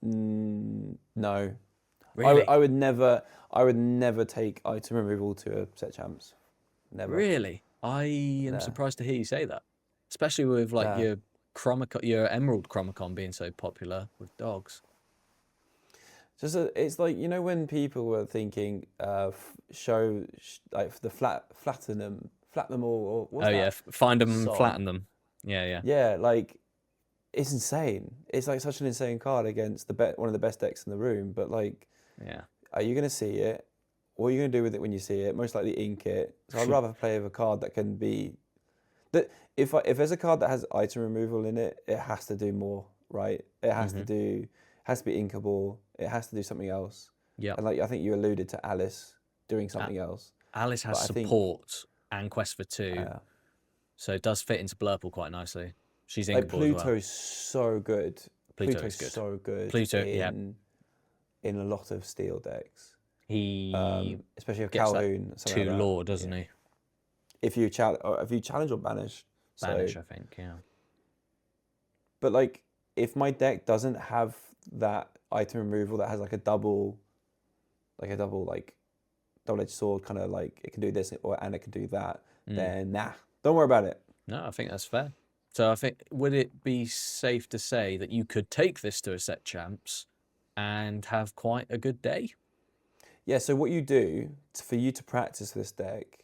No. Really? I would never take item removal to a set champs. Never. Really? I am surprised to hear you say that. Especially with like your Emerald Chromicon being so popular with dogs. It's like, you know, when people were thinking show like the flatten them all, or what's that? Find them and flatten them. Yeah, like it's insane. It's like such an insane card against one of the best decks in the room, but like, are you going to see it? What are you going to do with it when you see it? Most likely ink it. So I'd rather play with a card that can be... that if there's a card that has item removal in it, it has to do more, right? It has to be inkable. It has to do something else. Yeah. And like I think you alluded to Alice doing something else. Alice has support and Quest for 2. So it does fit into Blurple quite nicely. She's inkable Pluto's as well. So good. Pluto's good. So good. Pluto, in a lot of steel decks. He especially with Calhoun. 2 lore, doesn't he? If you challenge or banish. Banish, I think, yeah. But like, if my deck doesn't have that item removal that has like a double double-edged sword, kind of like it can do this and it can do that, then don't worry about it. No, I think that's fair. So I think, would it be safe to say that you could take this to a set champs and have quite a good day? Yeah, so what you do for you to practice this deck,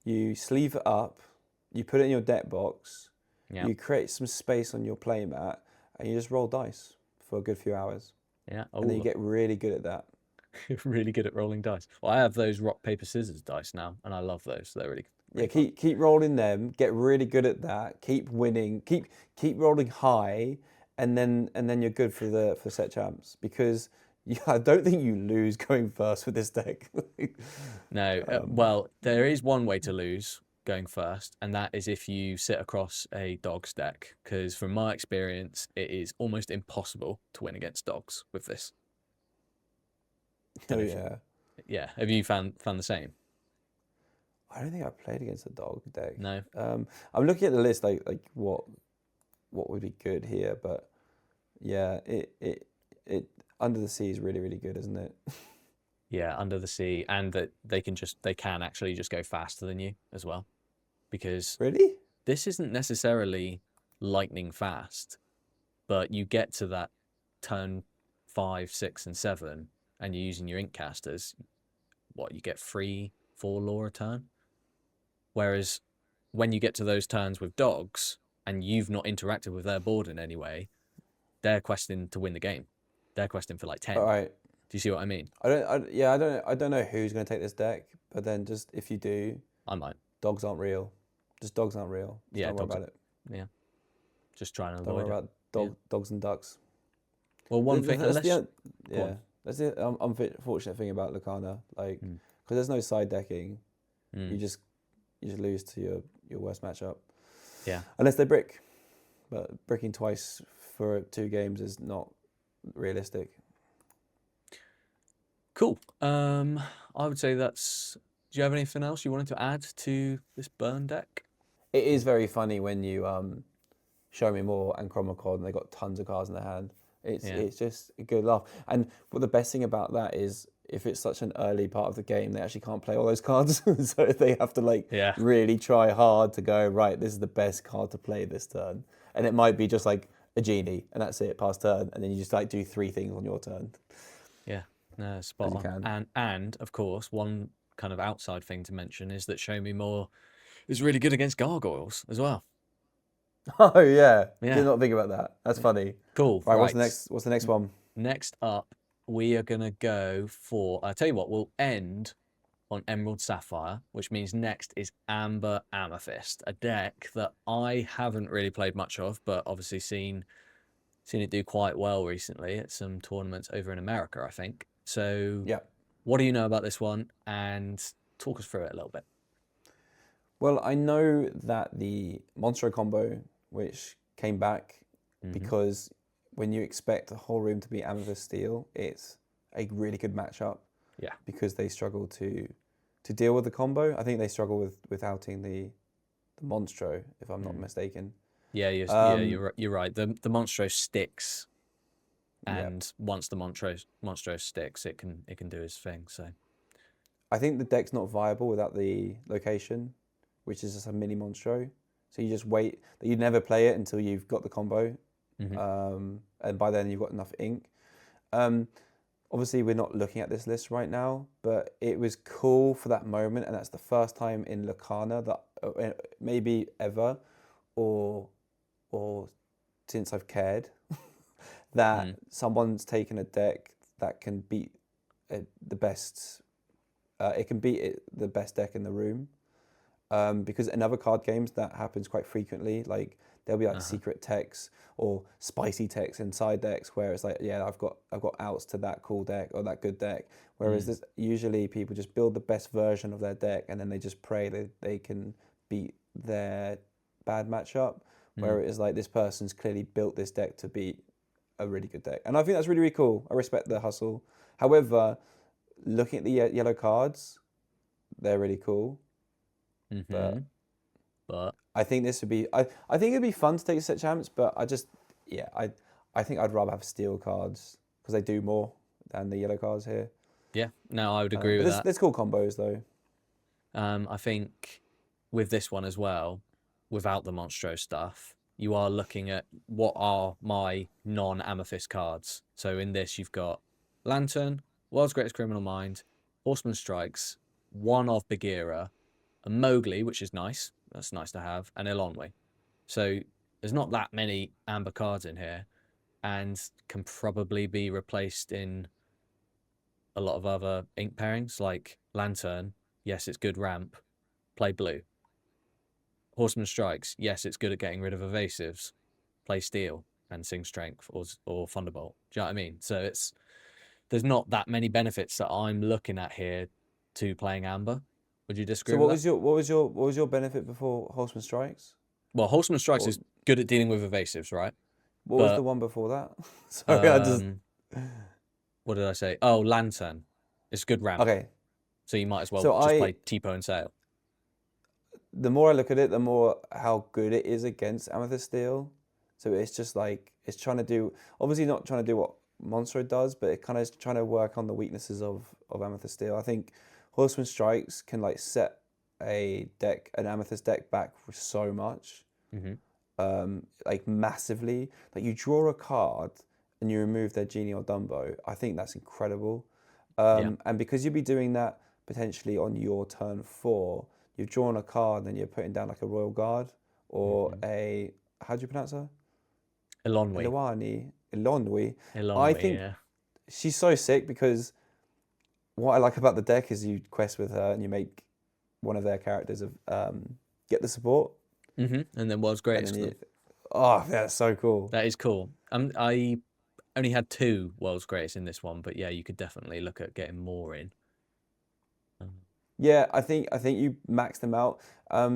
you sleeve it up, you put it in your deck box, you create some space on your playmat, and you just roll dice for a good few hours. Yeah. And then you get really good at that. You're really good at rolling dice. Well, I have those rock, paper, scissors dice now, and I love those. They're really yeah, keep rolling them, get really good at that, keep winning, keep rolling high, and then you're good for set champs, because I don't think you lose going first with this deck. No, well, there is one way to lose going first, and that is if you sit across a dogs deck, because from my experience, it is almost impossible to win against dogs with this. Oh yeah. Yeah, have you found the same? I don't think I've played against a dog deck. No. I'm looking at the list, like what would be good here, but yeah, it Under the Sea is really, really good, isn't it? Yeah, Under the Sea, and that they can actually just go faster than you as well, because really this isn't necessarily lightning fast, but you get to that turn 5, 6, and 7, and you're using your ink casters. What, you get 3-4 lore a turn? Whereas when you get to those turns with dogs and you've not interacted with their board in any way, they're questing to win the game. They're questing for like 10. All right. Do you see what I mean? I don't know who's going to take this deck, but then just if you do, I might. Dogs aren't real. Just dogs aren't real. Just don't worry about it. Yeah. Just trying to don't avoid worry about dogs and ducks. Well, one thing. That's the unfortunate thing about Lorcana, like, because there's no side decking. You just lose to your worst matchup. Yeah. Unless they brick, but bricking twice for 2 games is not realistic. Cool. I would say that's. Do you have anything else you wanted to add to this burn deck? It is very funny when you Show Me More and Chromacod, and they got tons of cards in their hand. It's just a good laugh. And what the best thing about that is, if it's such an early part of the game, they actually can't play all those cards. So they have to really try hard to go, right, this is the best card to play this turn. And it might be just like a genie, and that's it, past turn. And then you just like do 3 things on your turn. Yeah, no, spot on. And of course, one kind of outside thing to mention is that Show Me More is really good against gargoyles as well. Oh yeah. Did not think about that. That's funny. Cool. Right, what's the next one? Next up, we are gonna go for. I'll tell you what. We'll end on Emerald Sapphire, which means next is Amber Amethyst, a deck that I haven't really played much of, but obviously seen it do quite well recently at some tournaments over in America, I think. So yeah, what do you know about this one? And talk us through it a little bit. Well, I know that the Monstro combo, which came back because when you expect the whole room to be Amethyst Steel, it's a really good matchup. Yeah. Because they struggle to deal with the combo. I think they struggle with outing the Monstro, if I'm not mistaken. Yeah, you're right. The Monstro sticks, and once the Monstro sticks, it can do his thing. So I think the deck's not viable without the location, which is just a mini Monstro. So you just wait. You never play it until you've got the combo, and by then you've got enough ink. Obviously, we're not looking at this list right now, but it was cool for that moment, and that's the first time in Lorcana that maybe ever, or since I've cared, that someone's taken a deck that can beat the best. It can beat the best deck in the room. Because in other card games that happens quite frequently, like there'll be like secret techs or spicy techs inside decks where it's like, yeah, I've got outs to that cool deck or that good deck. Whereas this, usually people just build the best version of their deck and then they just pray that they can beat their bad matchup. Where it is like, this person's clearly built this deck to beat a really good deck. And I think that's really, really cool. I respect the hustle. However, looking at the yellow cards, they're really cool. But I think this would be. I think it'd be fun to take a set champs, but I think I'd rather have steel cards because they do more than the yellow cards here. Yeah, no, I would agree with that. There's cool combos though. I think with this one as well, without the Monstro stuff, you are looking at what are my non-Amethyst cards. So in this, you've got Lantern, World's Greatest Criminal Mind, Horseman Strikes, one of Bagheera, a Mowgli, which is nice. That's nice to have, and Elonwe. So there's not that many amber cards in here, and can probably be replaced in a lot of other ink pairings, like Lantern. Yes, it's good ramp. Play blue. Horseman Strikes. Yes, it's good at getting rid of evasives. Play Steel and Sing Strength or Thunderbolt. Do you know what I mean? So there's not that many benefits that I'm looking at here to playing amber. Would you disagree with that? What was your benefit before Horseman Strikes? Well, Horseman Strikes is good at dealing with evasives, right? What was the one before that? Sorry, I just... What did I say? Oh, Lantern. It's good ramp. Okay. So you might as well just play Tipo and Sail. The more I look at it, the more how good it is against Amethyst Steel. So it's just like, it's trying to do, obviously not trying to do what Monstro does, but it kind of is trying to work on the weaknesses of Amethyst Steel. I think Horseman Strikes can like set an Amethyst deck back for so much. Like massively. Like you draw a card and you remove their Genie or Dumbo. I think that's incredible. And because you'll be doing that potentially on your turn 4, you've drawn a card and you're putting down like a Royal Guard or a, how do you pronounce her? Elonwe. Elonwe. I think she's so sick because what I like about the deck is you quest with her and you make one of their characters of get the support. And then World's Greatest. Oh, that's so cool. That is cool. I only had 2 World's Greatest in this one, but yeah, you could definitely look at getting more in. Yeah, I think you max them out.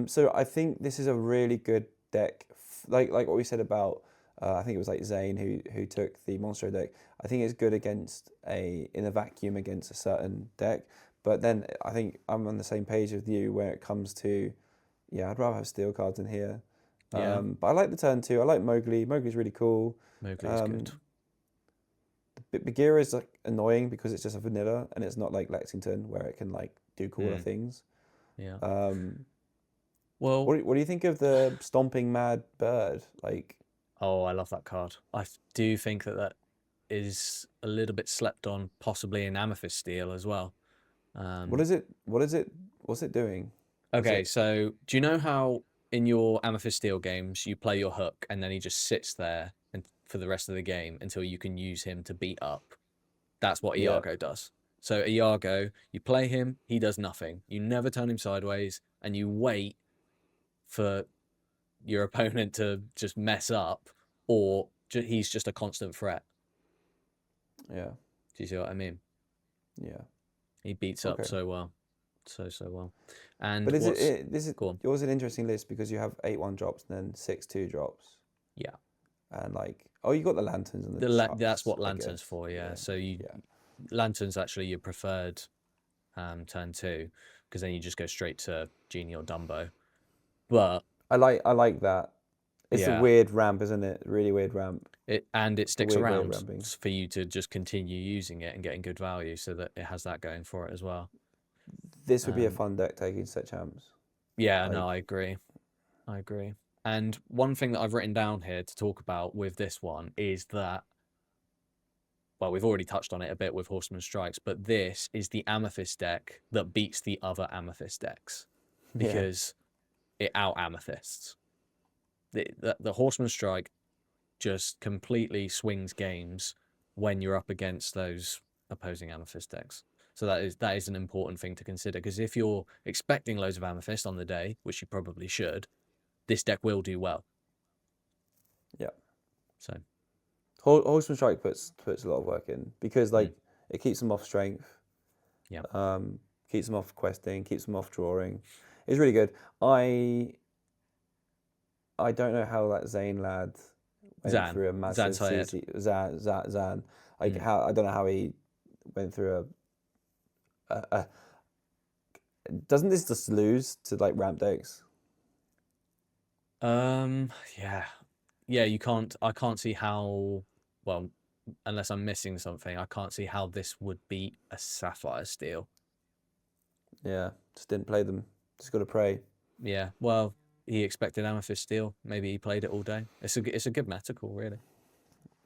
So I think this is a really good deck. Like what we said about, I think it was like Zane who took the Monstro deck. I think it's good against in a vacuum against a certain deck. But then I think I'm on the same page with you where it comes to, yeah, I'd rather have steel cards in here. But I like the turn 2. I like Mowgli. Mowgli's really cool. Mowgli's good. Bagheera is like annoying because it's just a vanilla and it's not like Lexington where it can like do cooler things. Yeah. Well, what do you think of the Stomping Mad Bird? Like, oh, I love that card. I do think that is a little bit slept on, possibly in Amethyst Steel as well. What's it doing? Okay, so do you know how in your Amethyst Steel games you play your hook and then he just sits there and for the rest of the game until you can use him to beat up? That's what Iago does. So Iago, you play him, he does nothing. You never turn him sideways, and you wait for your opponent to just mess up, or he's just a constant threat. Yeah. Do you see what I mean? Yeah. He beats up so well. So well. And but yours an interesting list because you have 8 1-drops and then 6 2-drops. Yeah. And like, you got the lanterns and that's what lanterns for, yeah. So lanterns actually your preferred turn 2 because then you just go straight to Genie or Dumbo. But I like that. It's a weird ramp, isn't it? Really weird ramp. It sticks around for you to just continue using it and getting good value, so that it has that going for it as well. This would be a fun deck taking set champs. Yeah, no, I agree. And one thing that I've written down here to talk about with this one is that, well, we've already touched on it a bit with Horseman Strikes, but this is the Amethyst deck that beats the other Amethyst decks because it out Amethysts. The Horseman Strike just completely swings games when you're up against those opposing Amethyst decks. So that is an important thing to consider, because if you're expecting loads of Amethyst on the day, which you probably should, this deck will do well. Yeah. So Horseman Strike puts a lot of work in because like it keeps them off strength. Yeah. Keeps them off questing, keeps them off drawing. It's really good. I don't know how that Zane lad went through a massive Zan. I don't know how he went through a doesn't this just lose to like ramp decks? Yeah, you can't. I can't see how. Well, unless I'm missing something, I can't see how this would beat a Sapphire Steel. Yeah, just didn't play them. Just got to pray. Yeah, well, he expected Amethyst Steel. Maybe he played it all day. It's a good meta call, really.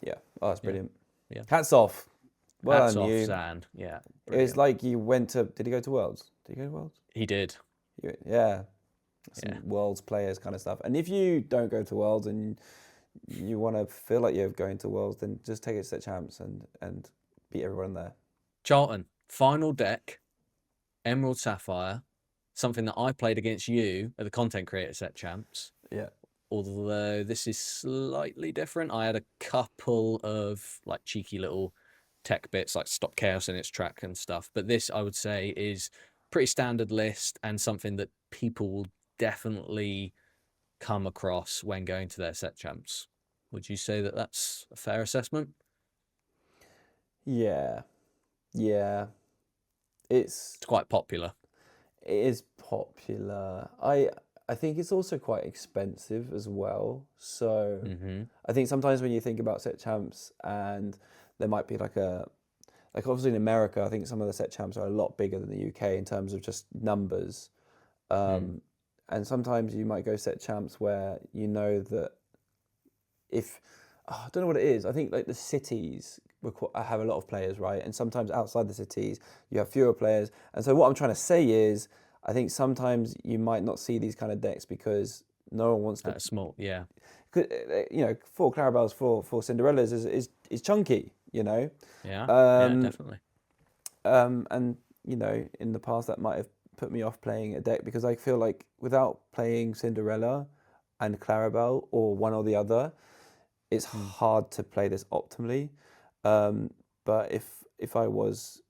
Yeah. Oh, that's brilliant. Yeah. Hats off. Well Hats done, off, you. Zan. Yeah. Brilliant. It's like you went to. Did he go to Worlds? Did he go to Worlds? He did. Yeah. Some Worlds players kind of stuff. And if you don't go to Worlds and you want to feel like you're going to Worlds, then just take it to Set Champs and beat everyone there. Charlton, final deck, Emerald Sapphire, something that I played against you at the Content Creator Set Champs. Yeah. Although this is slightly different. I had a couple of like cheeky little tech bits like Stop Chaos in its track and stuff. But this, I would say, is pretty standard list and something that people will definitely come across when going to their set champs. Would you say that that's a fair assessment? Yeah. It's quite popular. It is popular. I think it's also quite expensive as well. So I think sometimes when you think about set champs, and there might be like obviously in America, I think some of the set champs are a lot bigger than the UK in terms of just numbers. And sometimes you might go set champs where you know that I don't know what it is. I think like the cities have a lot of players, right? And sometimes outside the cities, you have fewer players. And so what I'm trying to say is, I think sometimes you might not see these kind of decks because no one wants to. That's small, yeah. You know, 4 Clarabelles, 4 Cinderellas is chunky, you know? Yeah, definitely. And, you know, in the past that might have put me off playing a deck because I feel like without playing Cinderella and Clarabelle or one or the other, it's hard to play this optimally. But if I was,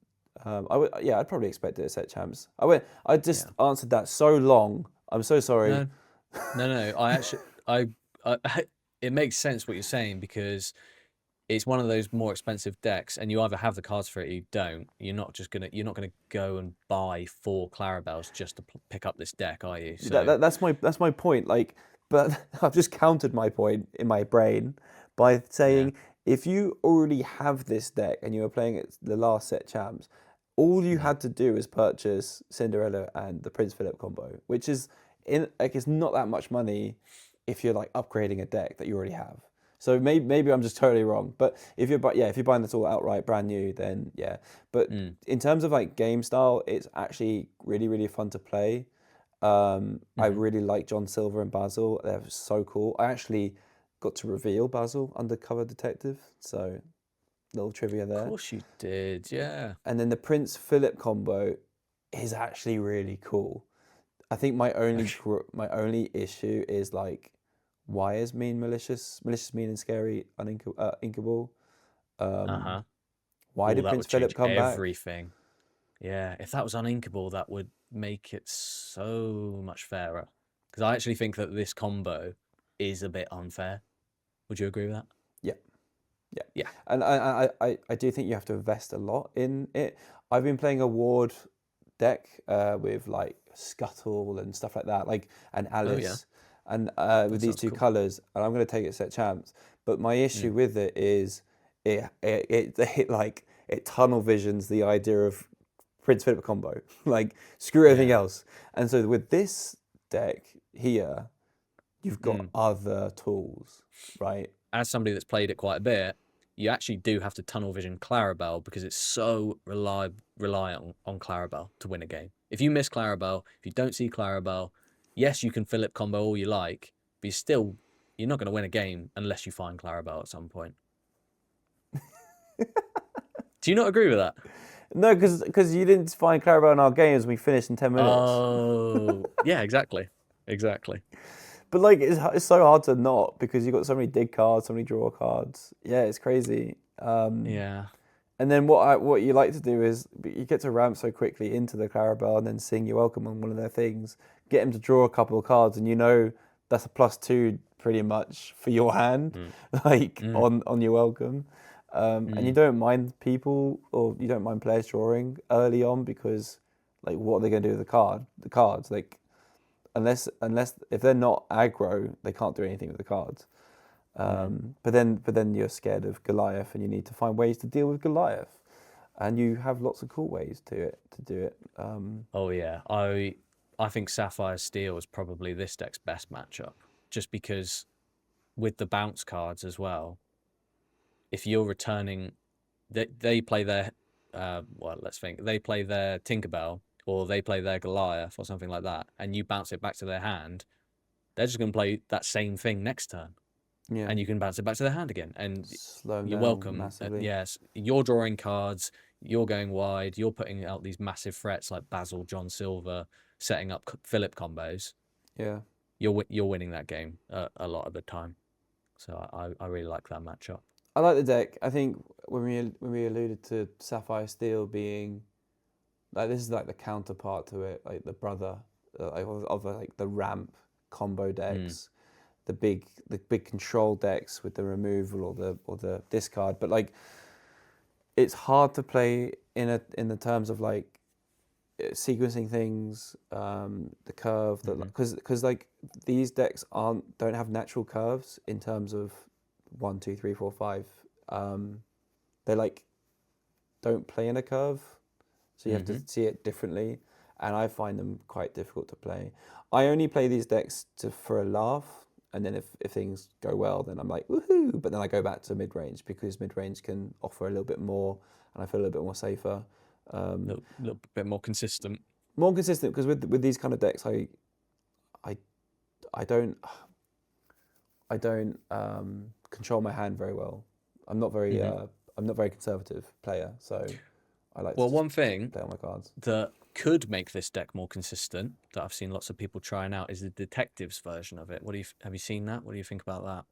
I'd probably expect it at set champs. I just answered that so long. I'm so sorry. No. I actually, it makes sense what you're saying because it's one of those more expensive decks, and you either have the cards for it or you don't. You're not gonna go and buy 4 Clarabelles just to pick up this deck, are you? So that's my point. Like, but I've just countered my point in my brain by saying if you already have this deck and you were playing it the last set champs, all you had to do is purchase Cinderella and the Prince Philip combo, which is it's not that much money if you're like upgrading a deck that you already have. So maybe I'm just totally wrong, but if you're buying this all outright brand new, then yeah. But in terms of like game style, it's actually really, really fun to play. I really like John Silver and Basil. They're so cool. I actually got to reveal Basil Undercover Detective, so little trivia there. Of course you did, yeah. And then the Prince Philip combo is actually really cool. I think my only issue is like, why is mean malicious, mean and scary uninkable? Why did Prince Philip come back? Everything. Yeah, if that was uninkable, that would make it so much fairer. Because I actually think that this combo is a bit unfair. Would you agree with that? Yeah. And I do think you have to invest a lot in it. I've been playing a Ward deck with like Scuttle and stuff like that, and Alice. And with these two colours, and I'm going to take it set champs. But my issue with it is it tunnel visions the idea of Prince Philip combo. Like, screw everything else. And so with this deck here, you've got other tools, right? As somebody that's played it quite a bit, you actually do have to tunnel vision Clarabelle because it's so reliant on Clarabelle to win a game. If you miss Clarabelle, if you don't see Clarabelle, yes, you can Philip combo all you like, but you're not going to win a game unless you find Clarabelle at some point. Do you not agree with that? No, because you didn't find Clarabelle in our games and we finished in 10 minutes. Oh, yeah, exactly. But like, it's so hard to not because you've got so many dig cards, so many draw cards. Yeah, it's crazy. Yeah. And then what you like to do is you get to ramp so quickly into the Clarabelle and then sing "You're Welcome" on one of their things, get him to draw a couple of cards, and you know that's a +2 pretty much for your hand, on "You're Welcome." And you don't mind people or you don't mind players drawing early on because, like, what are they going to do with the cards? Like, unless if they're not aggro, they can't do anything with the cards. But then you're scared of Goliath, and you need to find ways to deal with Goliath, and you have lots of cool ways to do it. Oh yeah, I I think Sapphire Steel is probably this deck's best matchup, just because with the bounce cards as well, if you're returning, they play their, well, let's think, they play their Tinkerbell or they play their Goliath or something like that, and you bounce it back to their hand, they're just going to play that same thing next turn. Yeah. And you can bounce it back to their hand again. And you're welcome. Yes, you're drawing cards, you're going wide, you're putting out these massive threats like Basil, John Silver, setting up Philip combos. Yeah. You're winning that game a lot of the time. So I really like that matchup. I like the deck. I think when we alluded to Sapphire Steel being like, this is like the counterpart to it, like the brother of like the ramp combo decks, the big control decks with the removal or the discard. But like, it's hard to play in the terms of like sequencing things, the curve, because like these decks don't have natural curves in terms of 1, 2, 3, 4, 5. They like don't play in a curve, so you have to see it differently, and I find them quite difficult to play. I only play these decks for a laugh, and then if things go well, then I'm like woohoo! But then I go back to mid range because mid range can offer a little bit more, and I feel a little bit more safer. A little bit more consistent. More consistent, because with these kind of decks, I don't control my hand very well. I'm not very conservative player, so I like. Well, one thing play on my cards that could make this deck more consistent that I've seen lots of people trying out is the Detectives version of it. Have you seen that? What do you think about that?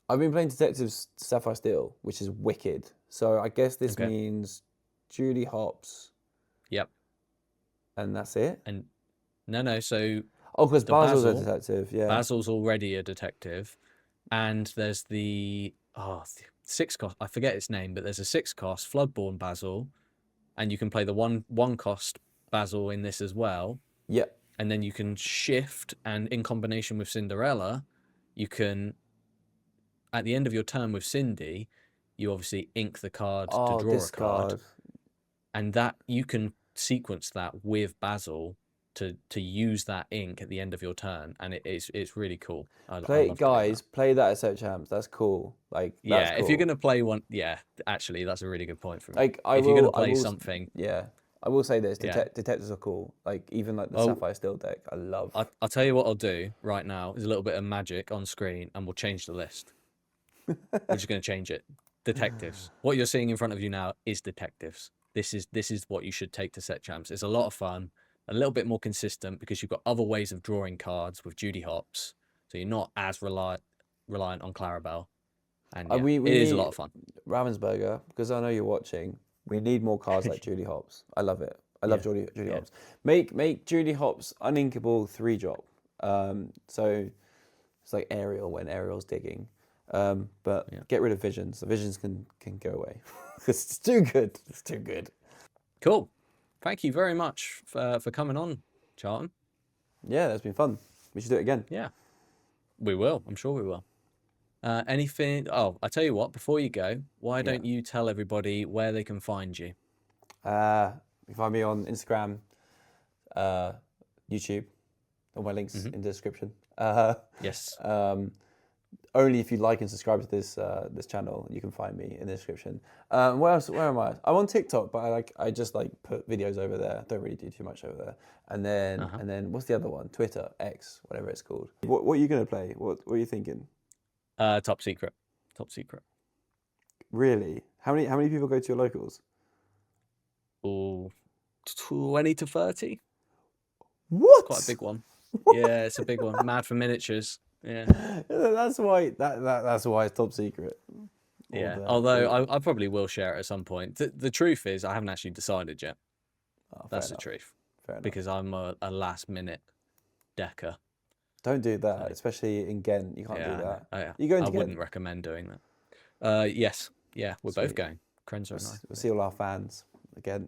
I've been playing Detectives Sapphire Steel, which is wicked. So I guess this means Judy Hopps. Yep. And that's it? And no, so because Basil's a detective, yeah. Basil's already a detective. And there's the 6 cost, I forget its name, but there's a 6 cost Floodborn Basil, and you can play the one cost Basil in this as well. Yep. And then you can shift, and in combination with Cinderella, you can, at the end of your turn with Cindy, you obviously ink the card to draw a card. And that you can sequence that with Basil to use that ink at the end of your turn, and it's really cool. Play that at set champs. That's cool. Like, that's cool. If you're gonna play one, actually, that's a really good point for me. Like, if you're gonna play something, I will say this: detectives are cool. Like, even like the Sapphire Steel deck, I love. I'll tell you what I'll do right now is a little bit of magic on screen, and we'll change the list. We're just gonna change it. Detectives. What you're seeing in front of you now is Detectives. This is what you should take to set champs. It's a lot of fun. A little bit more consistent because you've got other ways of drawing cards with Judy Hopps, so you're not as reliant on Clarabelle, and it is a lot of fun. Ravensburger, because I know you're watching, we need more cards like Judy Hopps. I love it. I love Judy Hopps. Make Judy Hopps uninkable 3-drop. So it's like Ariel when Ariel's digging. But get rid of Visions. The Visions can go away. It's too good. It's too good. Cool. Thank you very much for coming on, Charlton. Yeah, that's been fun. We should do it again. Yeah, we will. I'm sure we will. Anything? Oh, I tell you what. Before you go, why don't you tell everybody where they can find you? You can find me on Instagram, YouTube. All my links in the description. Yes. Only if you like and subscribe to this channel, you can find me in the description. Where else? Where am I? I'm on TikTok, but I just put videos over there. Don't really do too much over there. And then what's the other one? Twitter, X, whatever it's called. What are you gonna play? What are you thinking? Top secret. Top secret. Really? How many people go to your locals? 20 to 30. What? It's quite a big one. Yeah, it's a big one. Mad for miniatures. Yeah, that's why it's top secret. Yeah, although I probably will share it at some point. The truth is, I haven't actually decided yet. That's the truth. Fair enough. Because I'm a last minute decker. Don't do that, especially in Ghent. You can't do that. Oh, yeah. You going to Ghent? I wouldn't recommend doing that. Yes, yeah, we're both going. Krenzo and I. We'll see all our fans again.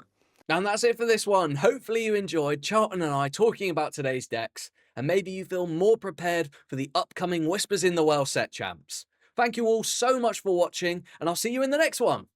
And that's it for this one. Hopefully you enjoyed Charlton and I talking about today's decks, and maybe you feel more prepared for the upcoming Whispers in the Well set champs. Thank you all so much for watching, and I'll see you in the next one.